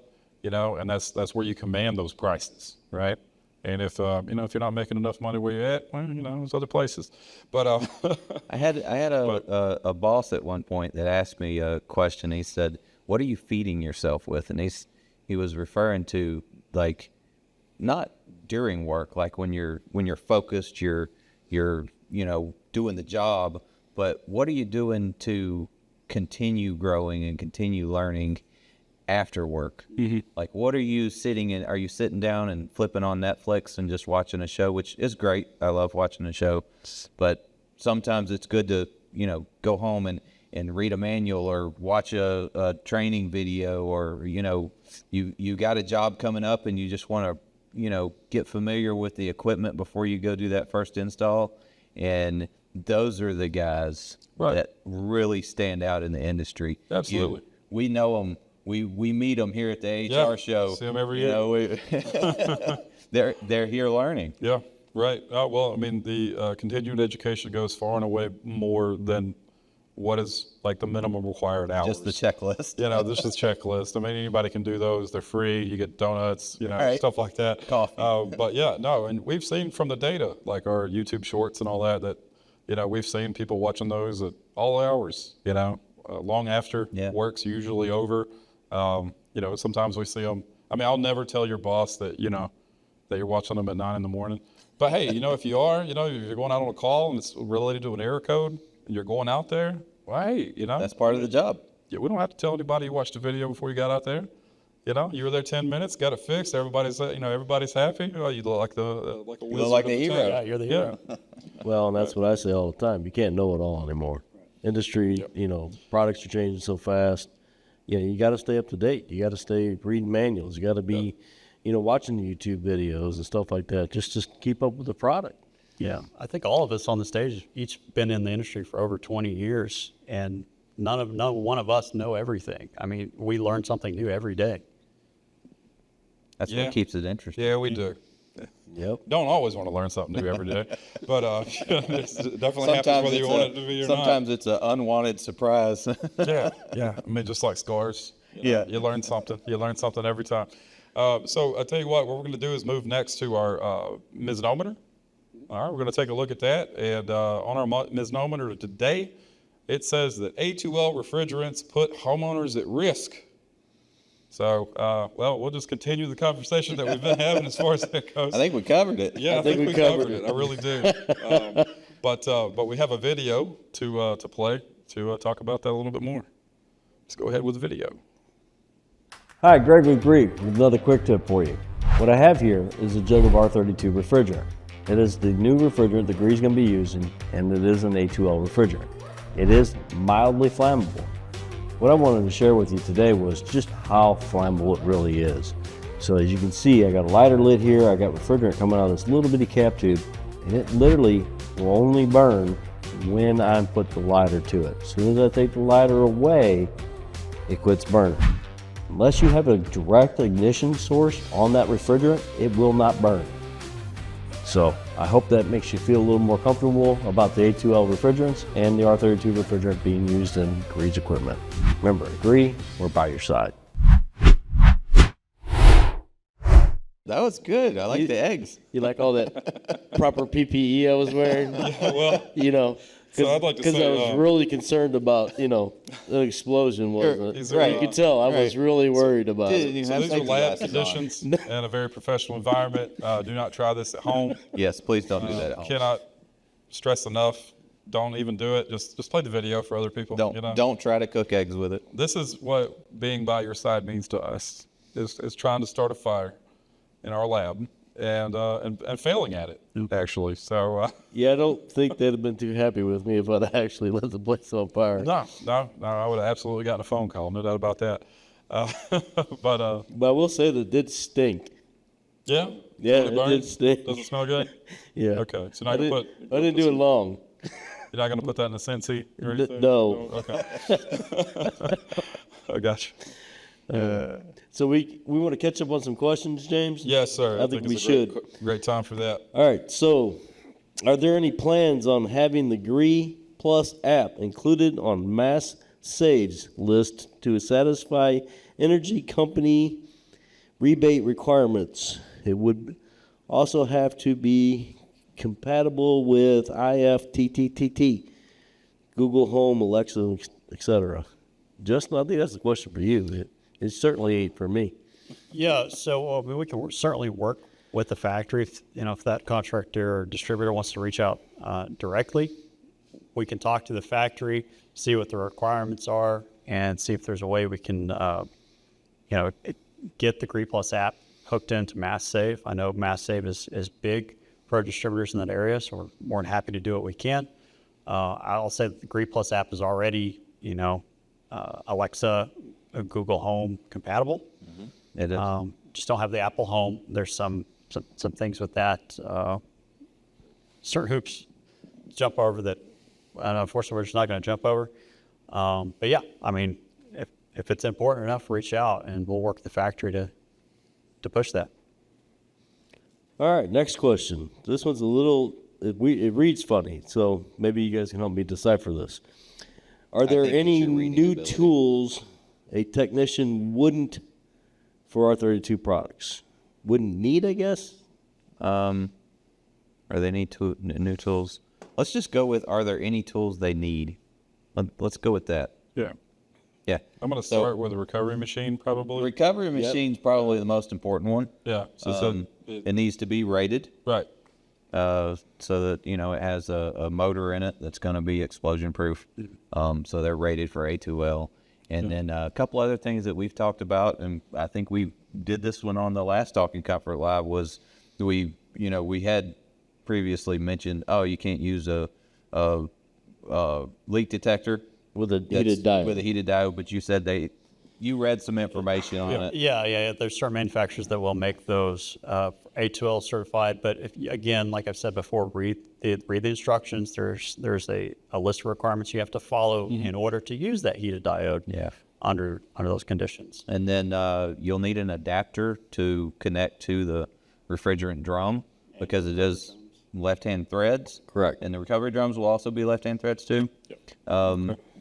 you know, and that's where you command those prices, right? And if you know, if you're not making enough money where you're at, well, you know, there's other places. But I had a boss at one point that asked me a question. He said, "What are you feeding yourself with?" And he was referring to, like, not during work, like when you're focused, you're you know, doing the job, but what are you doing to continue growing and continue learning after work? Mm-hmm. Like, what are you are you sitting down and flipping on Netflix and just watching a show, which is great. I love watching a show, but sometimes it's good to, you know, go home and read a manual or watch a training video, or, you know, you got a job coming up and you just want to, you know, get familiar with the equipment before you go do that first install. And those are the guys that really stand out in the industry. Absolutely. We know them. We meet them here at the AHR show. See them every year. You know, they're here learning. Yeah, right. Well, I mean, the continuing education goes far and away more than what is like the minimum required hours. Just the checklist. You know, this is a checklist. I mean, anybody can do those. They're free. You get donuts, you know, Right. stuff like that. Coffee. But yeah, no, and we've seen from the data, like our YouTube shorts and all that, that, you know, we've seen people watching those at all hours, you know, long after Yeah. work's usually over. You know, sometimes we see them. I mean, I'll never tell your boss that, you know, that you're watching them at 9 in the morning. But hey, you know, if you are, you know, if you're going out on a call and it's related to an error code and you're going out there, well, hey, you know. That's part of the job. Yeah, we don't have to tell anybody you watched the video before you got out there. You know, you were there 10 minutes, got it fixed. Everybody's, you know, everybody's happy. Oh, you look like like a wizard. look like of the hero. town. Yeah, you're the hero. Yeah. Well, and that's what I say all the time. You can't know it all anymore. Industry, you know, products are changing so fast. You know, you got to stay up to date. You got to stay reading manuals. You got to be, you know, watching the YouTube videos and stuff like that, just to keep up with the product. Yeah, I think all of us on the stage each been in the industry for over 20 years, and none one of us know everything. I mean, we learn something new every day. That's Yeah. what keeps it interesting. Yeah, we do. Yep. Don't always want to learn something new every day, but it definitely happens whether you want it to be or sometimes it's an unwanted surprise. not. Yeah. I mean, just like scars. Yeah. You learn something. You learn something every time. So I tell you what we're going to do is move next to our Misnometer. All right, we're going to take a look at that. And on our Misnometer today, it says that A2L refrigerants put homeowners at risk. So, well, we'll just continue the conversation that we've been having as far as that goes. I think we covered it. Yeah, I think we covered it. I really do. But we have a video to play to talk about that a little bit more. Let's go ahead with the video. Hi, Greg with GREE with another quick tip for you. What I have here is a jug of R32 refrigerant. It is the new refrigerant that GREE is going to be using, and it is an A2L refrigerant. It is mildly flammable. What I wanted to share with you today was just how flammable it really is. So as you can see, I got a lighter lid here, I got refrigerant coming out of this little bitty cap tube, and it literally will only burn when I put the lighter to it. As soon as I take the lighter away, it quits burning. Unless you have a direct ignition source on that refrigerant, it will not burn. So I hope that makes you feel a little more comfortable about the A2L refrigerants and the R32 refrigerant being used in GREE's equipment. Remember, at GREE, we're by your side. That was good. I like the eggs. You like all that proper PPE I was wearing? Well, You know, So I'd like to because say, I was really concerned about, you know, the explosion wasn't These it? are, You could tell I was really worried about Didn't it. even so have these are safety lab glasses on. conditions and a very professional environment. Do not try this at home. Yes, please don't do that at home. Cannot stress enough. Don't even do it. Just play the video for other people. you know? Don't try to cook eggs with it. This is what being by your side means to us. Is trying to start a fire in our lab and failing at it actually. So Yeah, I don't think they'd have been too happy with me if I'd actually lit the place on fire. no, I would have absolutely gotten a phone call. No doubt about that. But But I will say that it did stink. yeah, Yeah, Did it burn? did stink. Does it smell good? Yeah. Okay, so now I you didn't, put. I didn't do it long. You're not going to put that in a Sensi or anything? no. Okay. I got you. So we want to catch up on some questions, James? Yes, sir. I think we it's a great- should. Great time for that. All right, so are there any plans on having the GREE Plus app included on mass saves list to satisfy energy company rebate requirements? It would also have to be compatible with IFTTT, Google Home, Alexa, etc. Justin, I think that's a question for you. It certainly ain't for me. Yeah, so we can certainly work with the factory. If that contractor or distributor wants to reach out directly, we can talk to the factory, see what the requirements are, and see if there's a way we can, get the GREE Plus app hooked into Mass Save. I know Mass Save is big for our distributors in that area, so we're more than happy to do what we can. I'll say that the GREE Plus app is already, Alexa, Google Home compatible. It is. Just don't have the Apple Home. There's some things with that. Certain hoops jump over that. Unfortunately, we're just not going to jump over. But yeah, I mean, if it's important enough, reach out and we'll work with the factory to push that. All right, next question. This one's a little, it reads funny, so maybe you guys can help me decipher this. Are there think it any should new readability. tools a technician wouldn't for R32 products? Wouldn't need, I guess? Are there any new tools? Let's just go with, are there any tools they need? Let's go with that. Yeah. Yeah. I'm going to start with a recovery machine, The probably. recovery machine's probably the most important one. Yeah. It needs to be rated. Right. So that it has a motor in it that's going to be explosion proof. So they're rated for A2L, and then a couple other things that we've talked about, and I think we did this one on the last Talking Comfort Live, was we had previously mentioned, you can't use a leak detector With a heated diode. with a heated diode, but you said you read some information on it. Yeah. There's certain manufacturers that will make those A2L certified, but again, like I've said before, read the instructions. There's a list of requirements you have to follow in order to use that heated diode. Yeah. Under those conditions. And then you'll need an adapter to connect to the refrigerant drum because it is left-hand threads. Correct. And the recovery drums will also be left-hand threads too. Yep.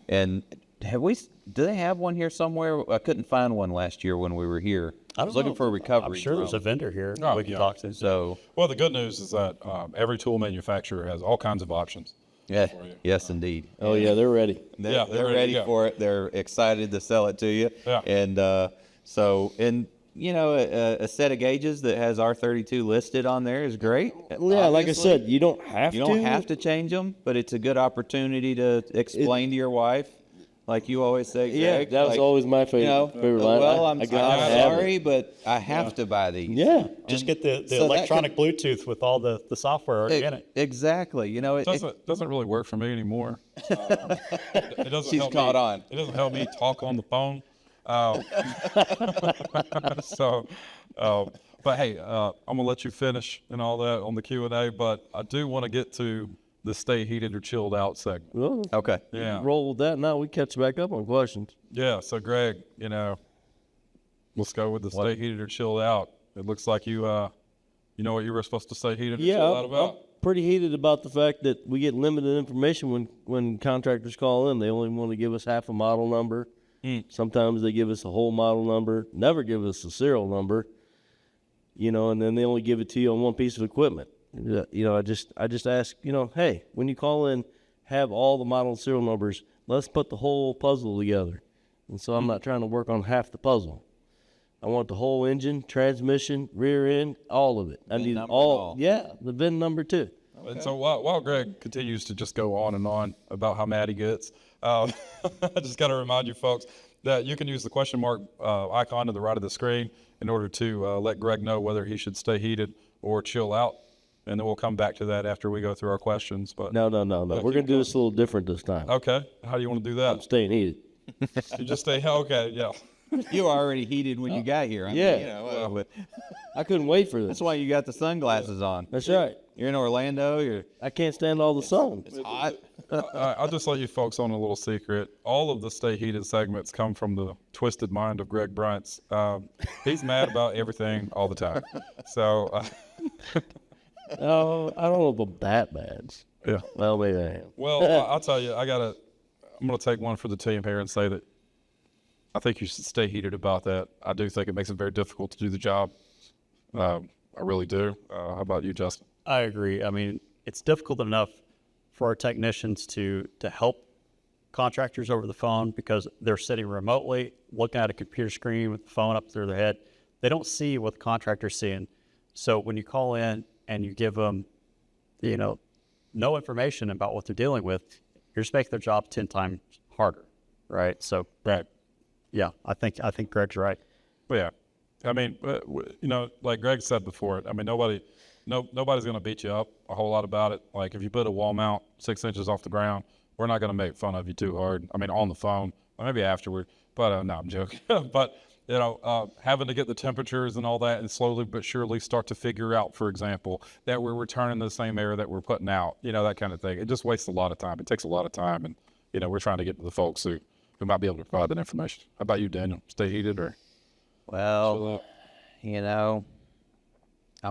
And do they have one here somewhere? I couldn't find one last year when we were here. I was looking for a recovery I'm sure there's a drum. vendor here Oh, we can yeah. talk to. So, Well, the good news is that every tool manufacturer has all kinds of options. yeah, For you. yes, indeed. Oh, yeah, they're ready. Yeah, They're ready for it. They're excited to sell it to you. Yeah. And a set of gauges that has R32 listed on there is great. Yeah, like I Obviously, said, you don't have you to. don't have to change them, but it's a good opportunity to explain to your wife, like you always say. Yeah, Greg, that was like, always my favorite line. well, I I'm gotta have it. sorry, but I have to buy these. Yeah. Just get the so that electronic Bluetooth with all the software already in it. Exactly. It doesn't really work for me anymore. It doesn't She's help caught me, on. It doesn't help me talk on the phone. But hey, I'm gonna let you finish and all that on the Q&A. But I do want to get to the stay heated or chilled out segment. Well, Okay. Yeah. roll with that. Now we catch back up on questions. Yeah. So Greg, let's go with the stay heated or chilled out. It looks like you know what you were supposed to say heated or Yeah, chilled out I'm about. pretty heated about the fact that we get limited information when contractors call in. They only want to give us half a model number. Sometimes they give us a whole model number, never give us a serial number, and then they only give it to you on one piece of equipment. I just ask, hey, when you call in, have all the model and serial numbers. Let's put the whole puzzle together. And so I'm not trying to work on half the puzzle. I want the whole engine, transmission, rear end, all of it. I need number all. and all. Yeah, the VIN number too. And so while Greg continues to just go on and on about how mad he gets, I just got to remind you folks that you can use the question mark icon to the right of the screen in order to let Greg know whether he should stay heated or chill out. And then we'll come back to that after we go through our questions. But No. We're going to do this a little different this time. okay, how do you want to do that? Staying heated. You just stay, okay, yeah. You were already heated when you got here. I mean, Yeah. but I couldn't wait for this. that's why you got the sunglasses on. That's right. You're in Orlando. I can't stand all the sun. It's hot. I'll just let you folks on a little secret. All of the Stay Heated segments come from the twisted mind of Greg Bryant's. He's mad about everything all the time. So, Oh, I don't know if I'm that bad. yeah. Well, maybe I am. Well, I'll tell you, I'm going to take one for the team here and say that I think you should stay heated about that. I do think it makes it very difficult to do the job. I really do. How about you, Justin? I agree. I mean, it's difficult enough for our technicians to help contractors over the phone because they're sitting remotely, looking at a computer screen with the phone up through their head. They don't see what the contractor's seeing. So when you call in and you give them, no information about what they're dealing with, you're just making their job 10 times harder, right? So, Right. yeah, I think Greg's right. Well, yeah. I mean, like Greg said before, I mean, nobody's going to beat you up a whole lot about it. Like if you put a wall mount 6 inches off the ground, we're not going to make fun of you too hard. I mean, on the phone, or maybe afterward, but no, I'm joking. But, having to get the temperatures and all that and slowly but surely start to figure out, for example, that we're returning the same air that we're putting out, that kind of thing. It just wastes a lot of time. It takes a lot of time. And, we're trying to get to the folks who might be able to provide that information. How about you, Daniel? Stay heated or? Well, I'm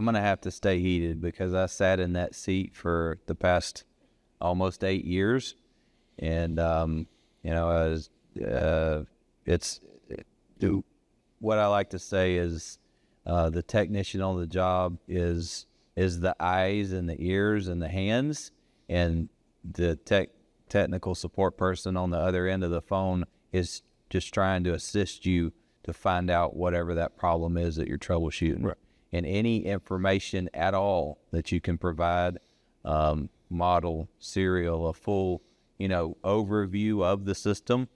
going to have to stay heated because I sat in that seat for the past almost 8 years. And, You know, what I like to say is the technician on the job is the eyes and the ears and the hands, and the technical support person on the other end of the phone is just trying to assist you to find out whatever that problem is that you're troubleshooting. Right. And any information at all that you can provide, model, serial, a full, overview of the system,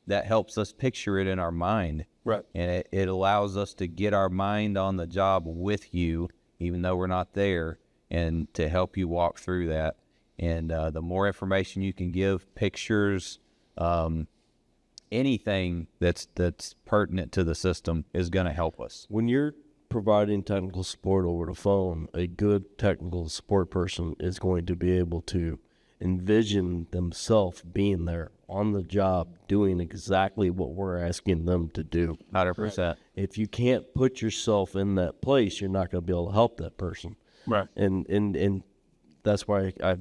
that helps us picture it in our mind. Right. And it allows us to get our mind on the job with you, even though we're not there, and to help you walk through that. And the more information you can give, pictures, anything that's pertinent to the system is going to help us. When you're providing technical support over the phone, a good technical support person is going to be able to envision themselves being there on the job doing exactly what we're asking them to do. 100%. If you can't put yourself in that place, you're not going to be able to help that person. Right. And that's why I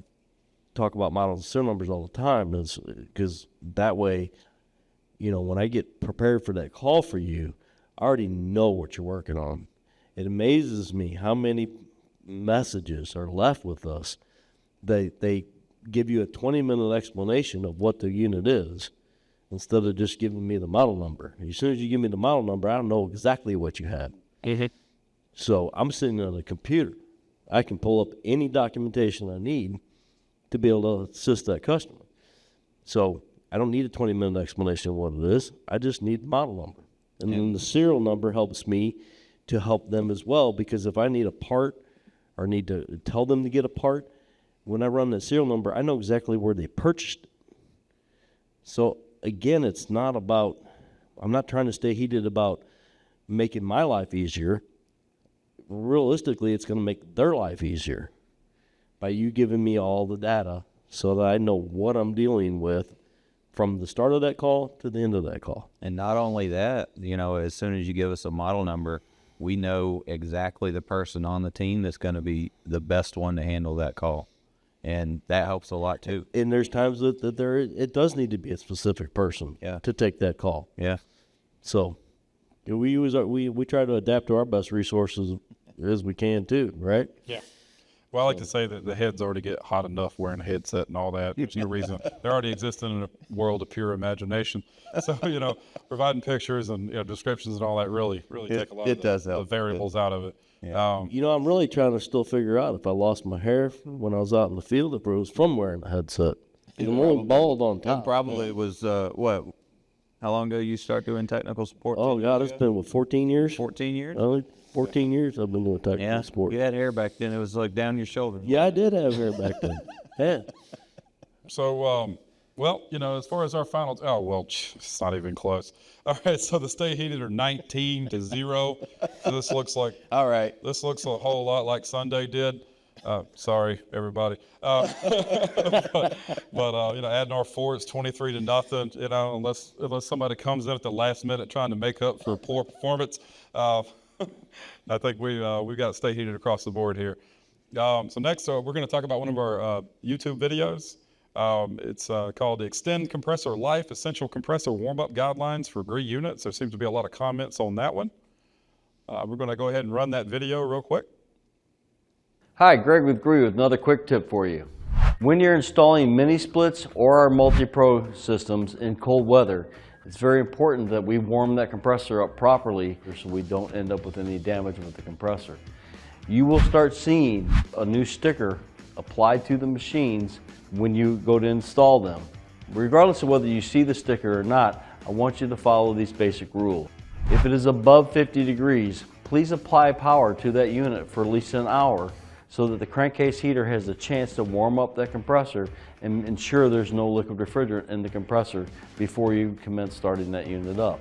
talk about models and serial numbers all the time, is because that way, when I get prepared for that call for you, I already know what you're working on. It amazes me how many messages are left with us. They give you a 20-minute explanation of what the unit is instead of just giving me the model number. As soon as you give me the model number, I know exactly what you had. Mm-hmm. So I'm sitting on a computer. I can pull up any documentation I need to be able to assist that customer. So I don't need a 20-minute explanation of what it is. I just need the model number. And then the serial number helps me to help them as well, because if I need a part or need to tell them to get a part, when I run the serial number, I know exactly where they purchased it. So again, it's not about, I'm not trying to stay heated about making my life easier. Realistically, it's going to make their life easier by you giving me all the data so that I know what I'm dealing with from the start of that call to the end of that call. And not only that, as soon as you give us a model number, we know exactly the person on the team that's going to be the best one to handle that call. And that helps a lot too. And there's times that it does need to be a specific person to take that call. Yeah. So we try to adapt to our best resources as we can too, right? Yeah. Well, I like to say that the heads already get hot enough wearing a headset and all that. There's no reason. They're already existing in a world of pure imagination. So, providing pictures and descriptions and all that really take a lot of the variables out of it. Yeah. I'm really trying to still figure out if I lost my hair when I was out in the field, if it was from wearing a headset. I'm only bald on top. Probably was, how long ago you start doing technical support? Oh, God, it's been, 14 years? 14 years? Only 14 years I've been doing technical support. You had hair back then. It was like down your shoulder. Yeah, I did have hair back then. Yeah. So, as far as our finals, it's not even close. All right, so the stay heated are 19-0. So this looks like This looks a whole lot like Sunday did. Sorry, everybody. But adding our 4, it's 23-0. Unless somebody comes in at the last minute trying to make up for poor performance. I think we've got to stay heated across the board here. So next, we're going to talk about one of our YouTube videos. It's called the Extend Compressor Life Essential Compressor Warm-Up Guidelines for GREE Units. There seems to be a lot of comments on that one. We're going to go ahead and run that video real quick. Hi, Greg with GREE with another quick tip for you. When you're installing mini splits or our multi-pro systems in cold weather, it's very important that we warm that compressor up properly so we don't end up with any damage with the compressor. You will start seeing a new sticker applied to the machines when you go to install them. Regardless of whether you see the sticker or not, I want you to follow these basic rules. If it is above 50 degrees, please apply power to that unit for at least an hour so that the crankcase heater has a chance to warm up that compressor and ensure there's no liquid refrigerant in the compressor before you commence starting that unit up.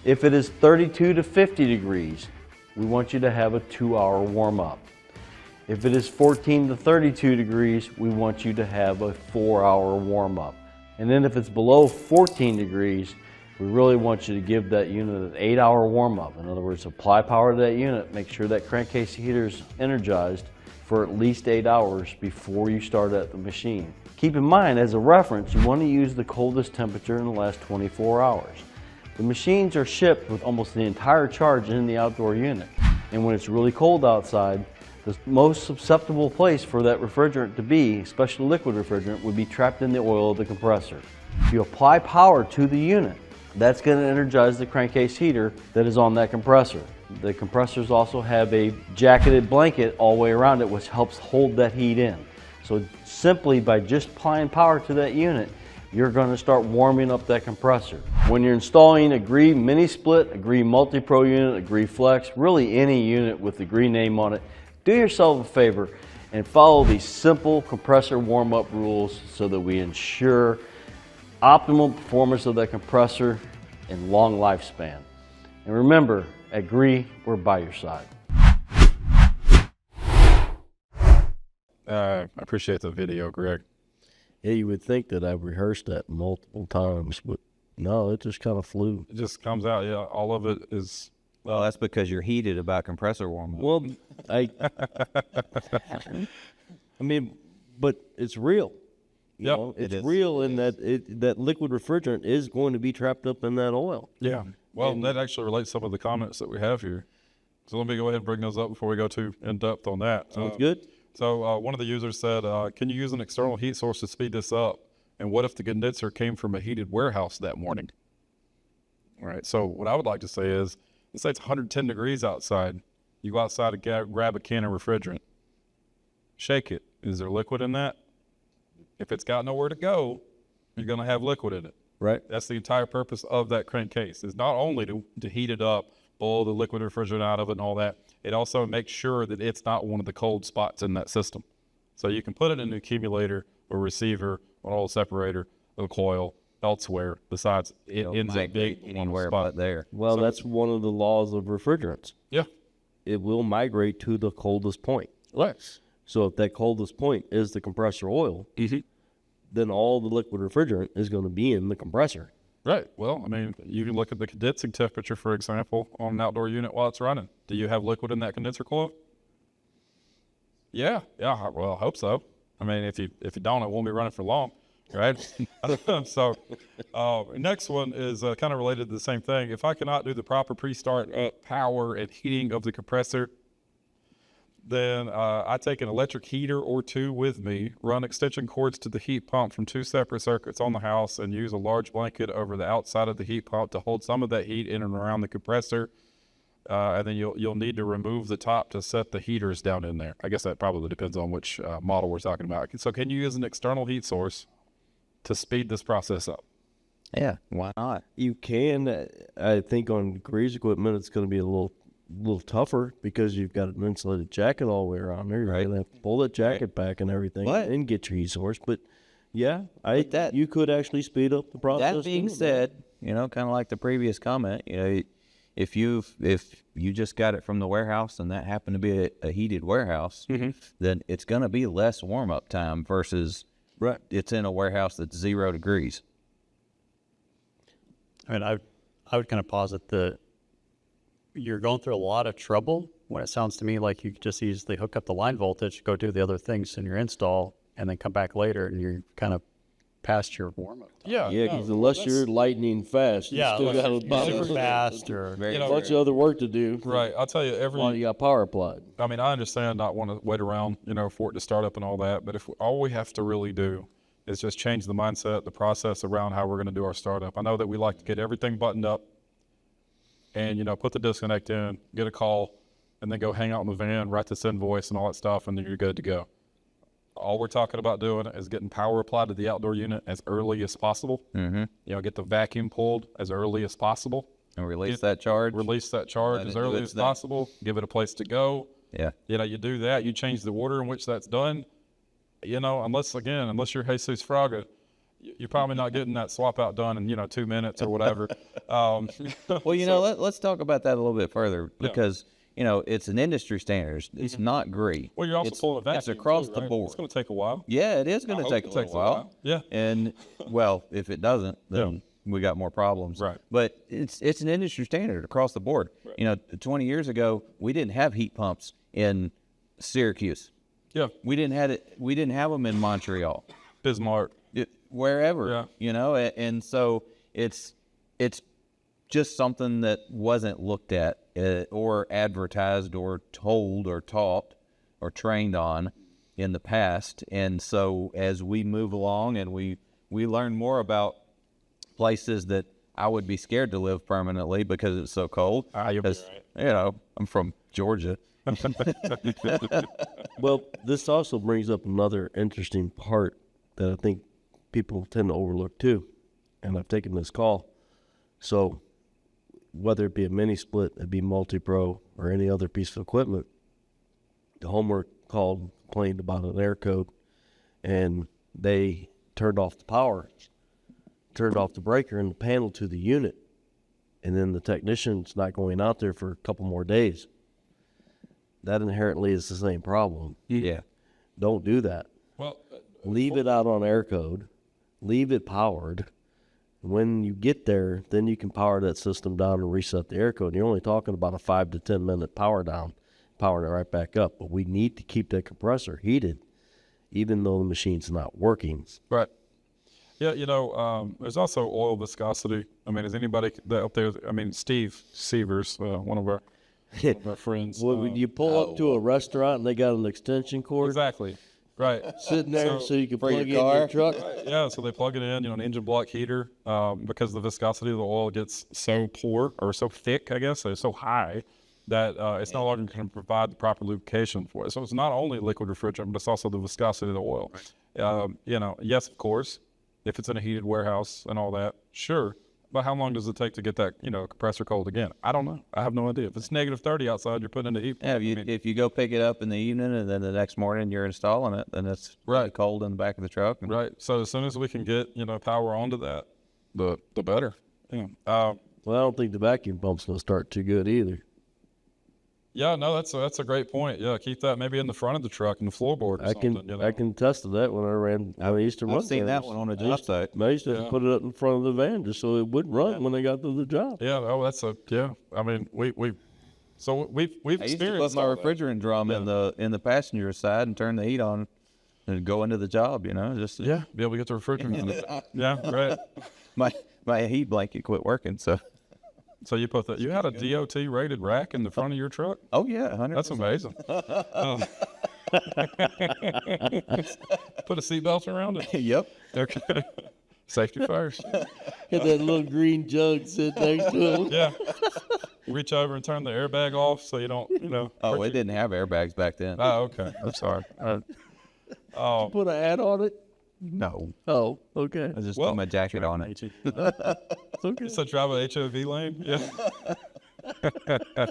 If it is 32 to 50 degrees, we want you to have a 2-hour warm up. If it is 14 to 32 degrees, we want you to have a 4-hour warm up. And then if it's below 14 degrees, we really want you to give that unit an 8-hour warm up. In other words, apply power to that unit, make sure that crankcase heater is energized for at least 8 hours before you start at the machine. Keep in mind, as a reference, you want to use the coldest temperature in the last 24 hours. The machines are shipped with almost the entire charge in the outdoor unit. And when it's really cold outside, the most susceptible place for that refrigerant to be, especially liquid refrigerant, would be trapped in the oil of the compressor. If you apply power to the unit, that's going to energize the crankcase heater that is on that compressor. The compressors also have a jacketed blanket all the way around it, which helps hold that heat in. So simply by just applying power to that unit, you're going to start warming up that compressor. When you're installing a GREE mini split, a GREE multi-pro unit, a GREE flex, really any unit with the GREE name on it, do yourself a favor and follow these simple compressor warm-up rules so that we ensure optimal performance of that compressor and long lifespan. And remember, at GREE, we're by your side. I appreciate the video, Greg. Yeah, you would think that I've rehearsed that multiple times, but no, it just kind of flew. It just comes out. Yeah, all of it is. Well, that's because you're heated about compressor warm-up. Well, I mean, but it's real. You Yep, know, it's it is. real in that that liquid refrigerant is going to be trapped up in that oil. Yeah. Well, that actually relates to some of the comments that we have here. So let me go ahead and bring those up before we go too in depth on that. Sounds good. So one of the users said, can you use an external heat source to speed this up? And what if the condenser came from a heated warehouse that morning? All right, so what I would like to say is, let's say it's 110 degrees outside. You go outside and grab a can of refrigerant. Shake it. Is there liquid in that? If it's got nowhere to go, you're going to have liquid in it. Right. That's the entire purpose of that crankcase, is not only to heat it up, pull the liquid refrigerant out of it and all that, it also makes sure that it's not one of the cold spots in that system. So you can put it in an accumulator or receiver, an oil separator, a coil, elsewhere besides it ends up being anywhere spot. but there. Well, that's one of the laws of refrigerants. Yeah. It will migrate to the coldest point. Right. So if that coldest point is the compressor oil, then all the liquid refrigerant is going to be in the compressor. Right. Well, I mean, you can look at the condensing temperature, for example, on an outdoor unit while it's running. Do you have liquid in that condenser coil? Yeah. Yeah. Well, I hope so. I mean, if you don't, it won't be running for long, right? So, next one is kind of related to the same thing. If I cannot do the proper pre-start power and heating of the compressor, then I take an electric heater or two with me, run extension cords to the heat pump from 2 separate circuits on the house, and use a large blanket over the outside of the heat pump to hold some of that heat in and around the compressor. And then you'll need to remove the top to set the heaters down in there. I guess that probably depends on which model we're talking about. So can you use an external heat source to speed this process up? Yeah, why not? You can. I think on GREE's equipment, it's going to be a little tougher because you've got an insulated jacket all the way around there. You're going to have to pull that jacket back and everything and get your heat source. But yeah, you could actually speed up the process. That being said, kind of like the previous comment, if you just got it from the warehouse and that happened to be a heated warehouse, then it's going to be less warm up time versus it's in a warehouse that's 0 degrees. I mean, I would kind of posit that you're going through a lot of trouble when it sounds to me like you could just easily hook up the line voltage, go do the other things in your install, and then come back later and you're kind of past your warm-up time. Yeah. Yeah, because unless you're lightning fast, you still got super fast or a bunch of other work to do. Right. I'll tell you, While you got power applied. I mean, I understand not want to wait around, for it to start up and all that, but all we have to really do is just change the mindset, the process around how we're going to do our startup. I know that we like to get everything buttoned up and, put the disconnect in, get a call, and then go hang out in the van, write this invoice and all that stuff, and then you're good to go. All we're talking about doing is getting power applied to the outdoor unit as early as possible. Get the vacuum pulled as early as possible. And release that charge. Release that charge Let as it do early its as thing. possible. Give it a place to go. Yeah. You do that. You change the order in which that's done. Unless you're Jesus Fraga, you're probably not getting that swap out done in 2 minutes or whatever. Well, let's talk about that a little bit further because it's an industry standard. It's not GREE. Well, you're also pulling a vacuum. It's across too, the right? board. It's going to take a while. Yeah, it is going to take a It little takes while. Yeah. And if it doesn't, then we got more problems. Right. But it's an industry standard across the board. Right. 20 years ago, we didn't have heat pumps in Syracuse. Yeah. We didn't have them in Montreal. Bismarck. Wherever, Yeah. you know, and so it's just something that wasn't looked at or advertised or told or taught or trained on in the past. And so as we move along and we learn more about places that I would be scared to live permanently because it's so cold. You'll be 'Cause, right. you know, I'm from Georgia. Well, this also brings up another interesting part that I think people tend to overlook too, and I've taken this call. So whether it be a mini split, it be multi-pro, or any other piece of equipment, the homeowner called, complained about an air code, and they turned off the power, turned off the breaker and the panel to the unit, and then the technician's not going out there for a couple more days. That inherently is the same problem. Yeah. Don't do that. Well, Leave it out on air code. Leave it powered. When you get there, then you can power that system down and reset the air code. You're only talking about a 5 to 10 minute power down, powering it right back up. But we need to keep that compressor heated, even though the machine's not working. right. Yeah, you know, there's also oil viscosity. I mean, is anybody out there? I mean, Steve Severs, one of our friends. Well, when you pull up to a restaurant and they got an extension cord Exactly. Right. sitting there so you can for plug your in your car? truck. Yeah, so they plug it in, you know, an engine block heater, because the viscosity of the oil gets so poor or so thick, I guess, so it's so high that it's no longer going to provide the proper lubrication for it. So it's not only liquid refrigerant, but it's also the viscosity of the oil. You know, yes, of course, if it's in a heated warehouse and all that, sure. But how long does it take to get that, you know, compressor cold again? I don't know. I have no idea. If it's negative 30 outside, you're putting in the heat. Yeah, if you go pick it up in the evening and then the next morning you're installing it, then it's really cold in the back of the truck. And Right. So as soon as we can get, you know, power onto that, the better. Yeah. Well, I don't think the vacuum pump's going to start too good either. Yeah, no, that's a great point. Yeah, keep that maybe in the front of the truck in the floorboard or something. You know? I can attest to that when I ran. I used to run. I've seen that cameras. one on a job site. I used to put it up in front of the van just so it would run when they got to the job. Yeah, oh, that's a yeah. I mean, we've I used to put experienced my all that. refrigerant drum in the passenger side and turn the heat on and go into the job, you know, just Yeah, be able to get the refrigerant. in it. Yeah, right. my heat blanket quit working, so So you put that. You had a DOT rated rack in the front of your truck. oh yeah, 100%. That's amazing. Put a seatbelt around it. Yep. Okay. Safety first. Had that little green jug sitting next to him. Yeah. Reach over and turn the airbag off so you don't, you know. Oh, it didn't have airbags back then. Oh, okay. I'm sorry. Put an ad on it. No, Oh, okay. I just Well, put my jacket on it. Okay. So drive a HOV lane? Yeah.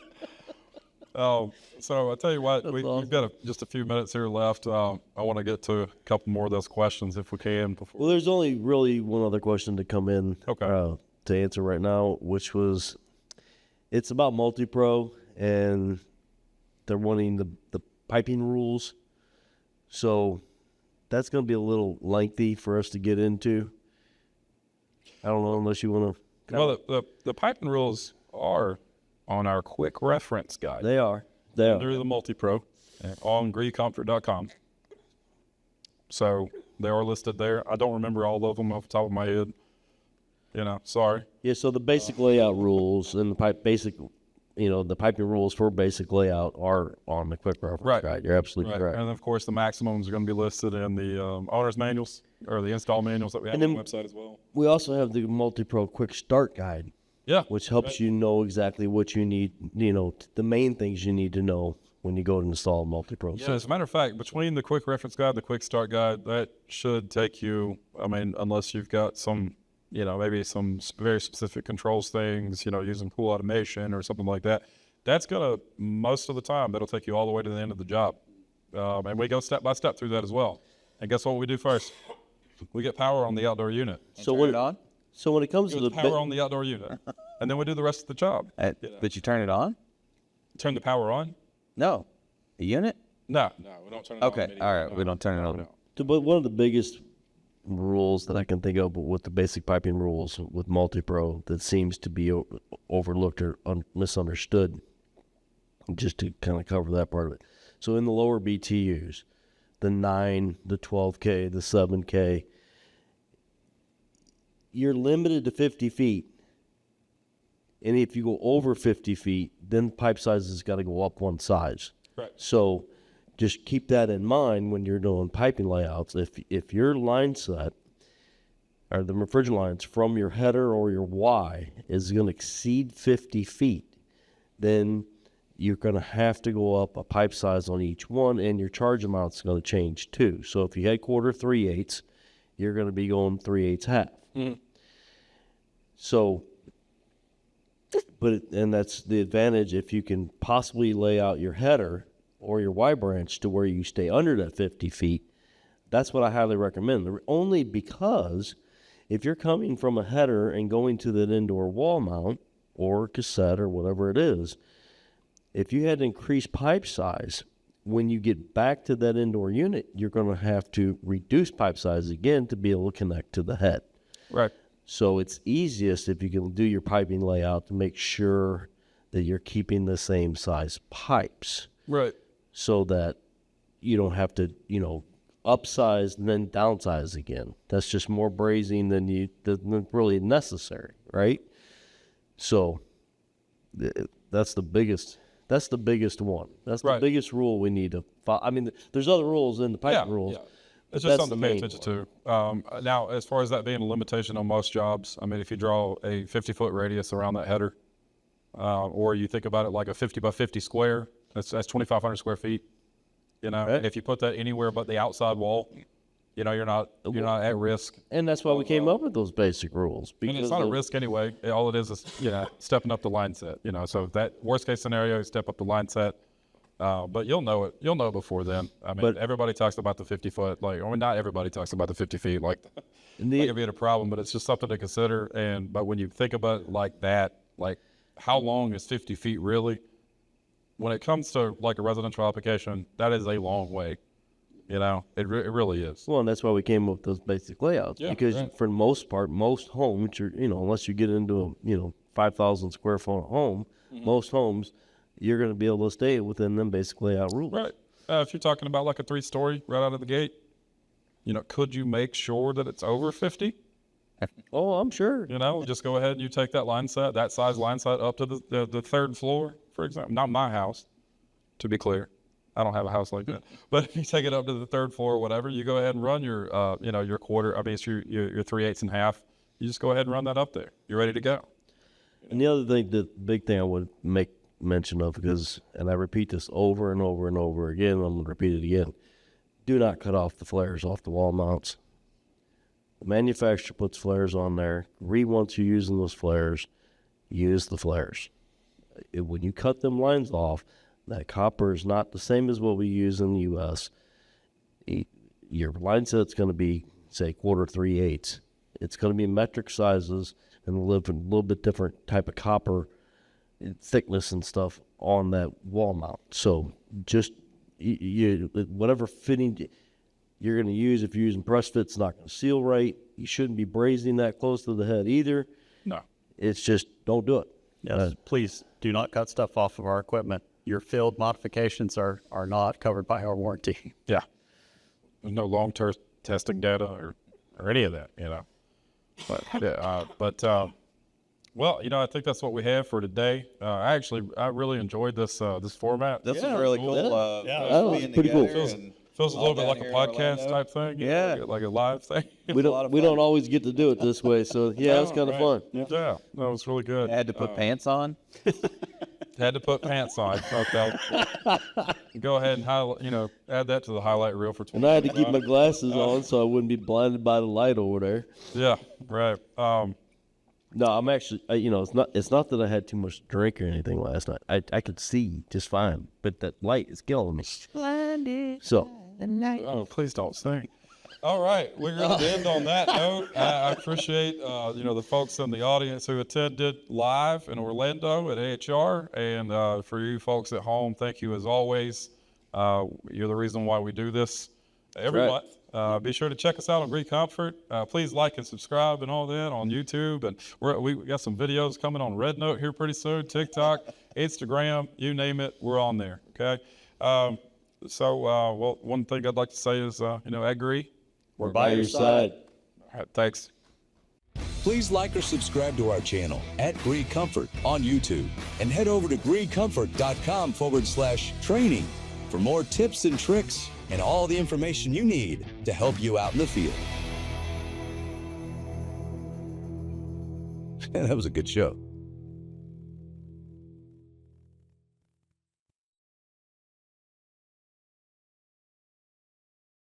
Oh, so I'll tell you what, we've awesome. got just a few minutes here left. I want to get to a couple more of those questions if we can before. Well, there's only really one other question to come in Okay. to answer right now, which was it's about multi-pro, and they're wanting the piping rules. So that's going to be a little lengthy for us to get into. I don't know unless you want to. Well, the piping rules are on our quick reference guide. They are. They are. Under the multi-pro on GREEcomfort.com. So they are listed there. I don't remember all of them off the top of my head. You know, sorry. Yeah. So the basic layout rules and the the piping rules for basic layout are on the quick reference Right. guide. You're absolutely Right. correct. And of course, the maximums are going to be listed in the owner's manuals or the install manuals that we have And on the then- website as well. We also have the multi-pro quick start guide, Yeah. which helps you know exactly what you need, the main things you need to know when you go to install a multi-pro. So as a matter of fact, between the quick reference guide and the quick start guide, that should take you, I mean, unless you've got some, maybe some very specific controls things, using pool automation or something like that, that's going to, most of the time, that'll take you all the way to the end of the job. And we go step by step through that as well. And guess what we do first? We get power on the outdoor unit. So Turn when it on? So when it comes to Get the power on the outdoor unit. And then we do the rest of the job. But you turn it on? Turn the power on? No. A unit? No, we don't turn it on. Okay. All right. We don't turn it on. But one of the biggest rules that I can think of with the basic piping rules with multi-pro that seems to be overlooked or misunderstood, just to kind of cover that part of it. So in the lower BTUs, the 9, the 12K, the 7K, you're limited to 50 feet. And if you go over 50 feet, then pipe size has got to go up one size. Right. So just keep that in mind when you're doing piping layouts. If your line set, or the refrigerant lines from your header or your Y is going to exceed 50 feet, then you're going to have to go up a pipe size on each one, and your charge amount's going to change too. So if you had 1/4 3/8, you're going to be going 3/8 half. So, and that's the advantage if you can possibly lay out your header or your Y branch to where you stay under that 50 feet. That's what I highly recommend. Only because if you're coming from a header and going to that indoor wall mount or cassette or whatever it is, if you had to increase pipe size, when you get back to that indoor unit, you're going to have to reduce pipe size again to be able to connect to the head. Right. So it's easiest if you can do your piping layout to make sure that you're keeping the same size pipes. Right. So that you don't have to, upsize and then downsize again. That's just more brazing than really necessary, right? So that's the biggest one. That's the biggest rule we need to follow. I mean, there's other rules in the piping rules. Yeah. It's just something to pay attention to. Now, as far as that being a limitation on most jobs, I mean, if you draw a 50-foot radius around that header, or you think about it like a 50 by 50 square, that's 2,500 square feet. And if you put that anywhere but the outside wall, you're not at risk. And that's why we came up with those basic rules. And it's not a risk anyway. All it is stepping up the line set. So that worst case scenario, you step up the line set. But you'll know it. You'll know before then. I mean, everybody talks about the 50 foot, not everybody talks about the 50 feet, like it being a problem, but it's just something to consider. But when you think about it like that, like how long is 50 feet really? When it comes to like a residential application, that is a long way. It really is. Well, and that's why we came up with those basic layouts. Because for the most part, most homes, unless you get into a 5,000 square foot home, most homes, you're going to be able to stay within them basic layout rules. Right. If you're talking about like a 3-story right out of the gate, could you make sure that it's over 50? Oh, I'm sure. Just go ahead and you take that size line set up to the third floor, for example. Not my house, to be clear. I don't have a house like that. But if you take it up to the third floor or whatever, you go ahead and run your, your quarter. I mean, it's your 3/8 and half. You just go ahead and run that up there. You're ready to go. And the other thing, the big thing I would make mention of, and I repeat this over and over and over again, I'm going to repeat it again, do not cut off the flares off the wall mounts. The manufacturer puts flares on there. GREE wants you using those flares, use the flares. When you cut them lines off, that copper is not the same as what we use in the U.S. Your line set's going to be, say, 1/4 3/8. It's going to be metric sizes and a little bit different type of copper thickness and stuff on that wall mount. So just whatever fitting you're going to use, if you're using press fit, it's not going to seal right. You shouldn't be brazing that close to the head either. No. It's just don't do it. Yes, please do not cut stuff off of our equipment. Your field modifications are not covered by our warranty. Yeah. There's no long-term testing data or any of that, But well, I think that's what we have for today. I really enjoyed this format. This is really cool. Being pretty cool. Feels a little bit like a podcast type thing. Like a live thing. We don't always get to do it this way, so it's kind of fun. Yeah, that was really good. I had to put pants on. Had to put pants on. Okay. Go ahead and add that to the highlight reel for 20. And I had to keep my glasses on so I wouldn't be blinded by the light over there. Yeah, right. No, I'm actually, it's not that I had too much to drink or anything last night. I could see just fine, but that light is killing me. Blinded So, by the night. Oh, please don't sing. All right, we're going to end on that note. I appreciate, the folks in the audience who attended live in Orlando at AHR, and for you folks at home, thank you as always. You're the reason why we do this every month. Be sure to check us out on GREE Comfort. Please like and subscribe and all that on YouTube, and we got some videos coming on Red Note here pretty soon, TikTok, Instagram, you name it, we're on there. Okay. So, well, one thing I'd like to say is, at GREE, We're by your side. all right, thanks. Please like or subscribe to our channel at GREE Comfort on YouTube and head over to greecomfort.com/training for more tips and tricks and all the information you need to help you out in the field. That was a good show.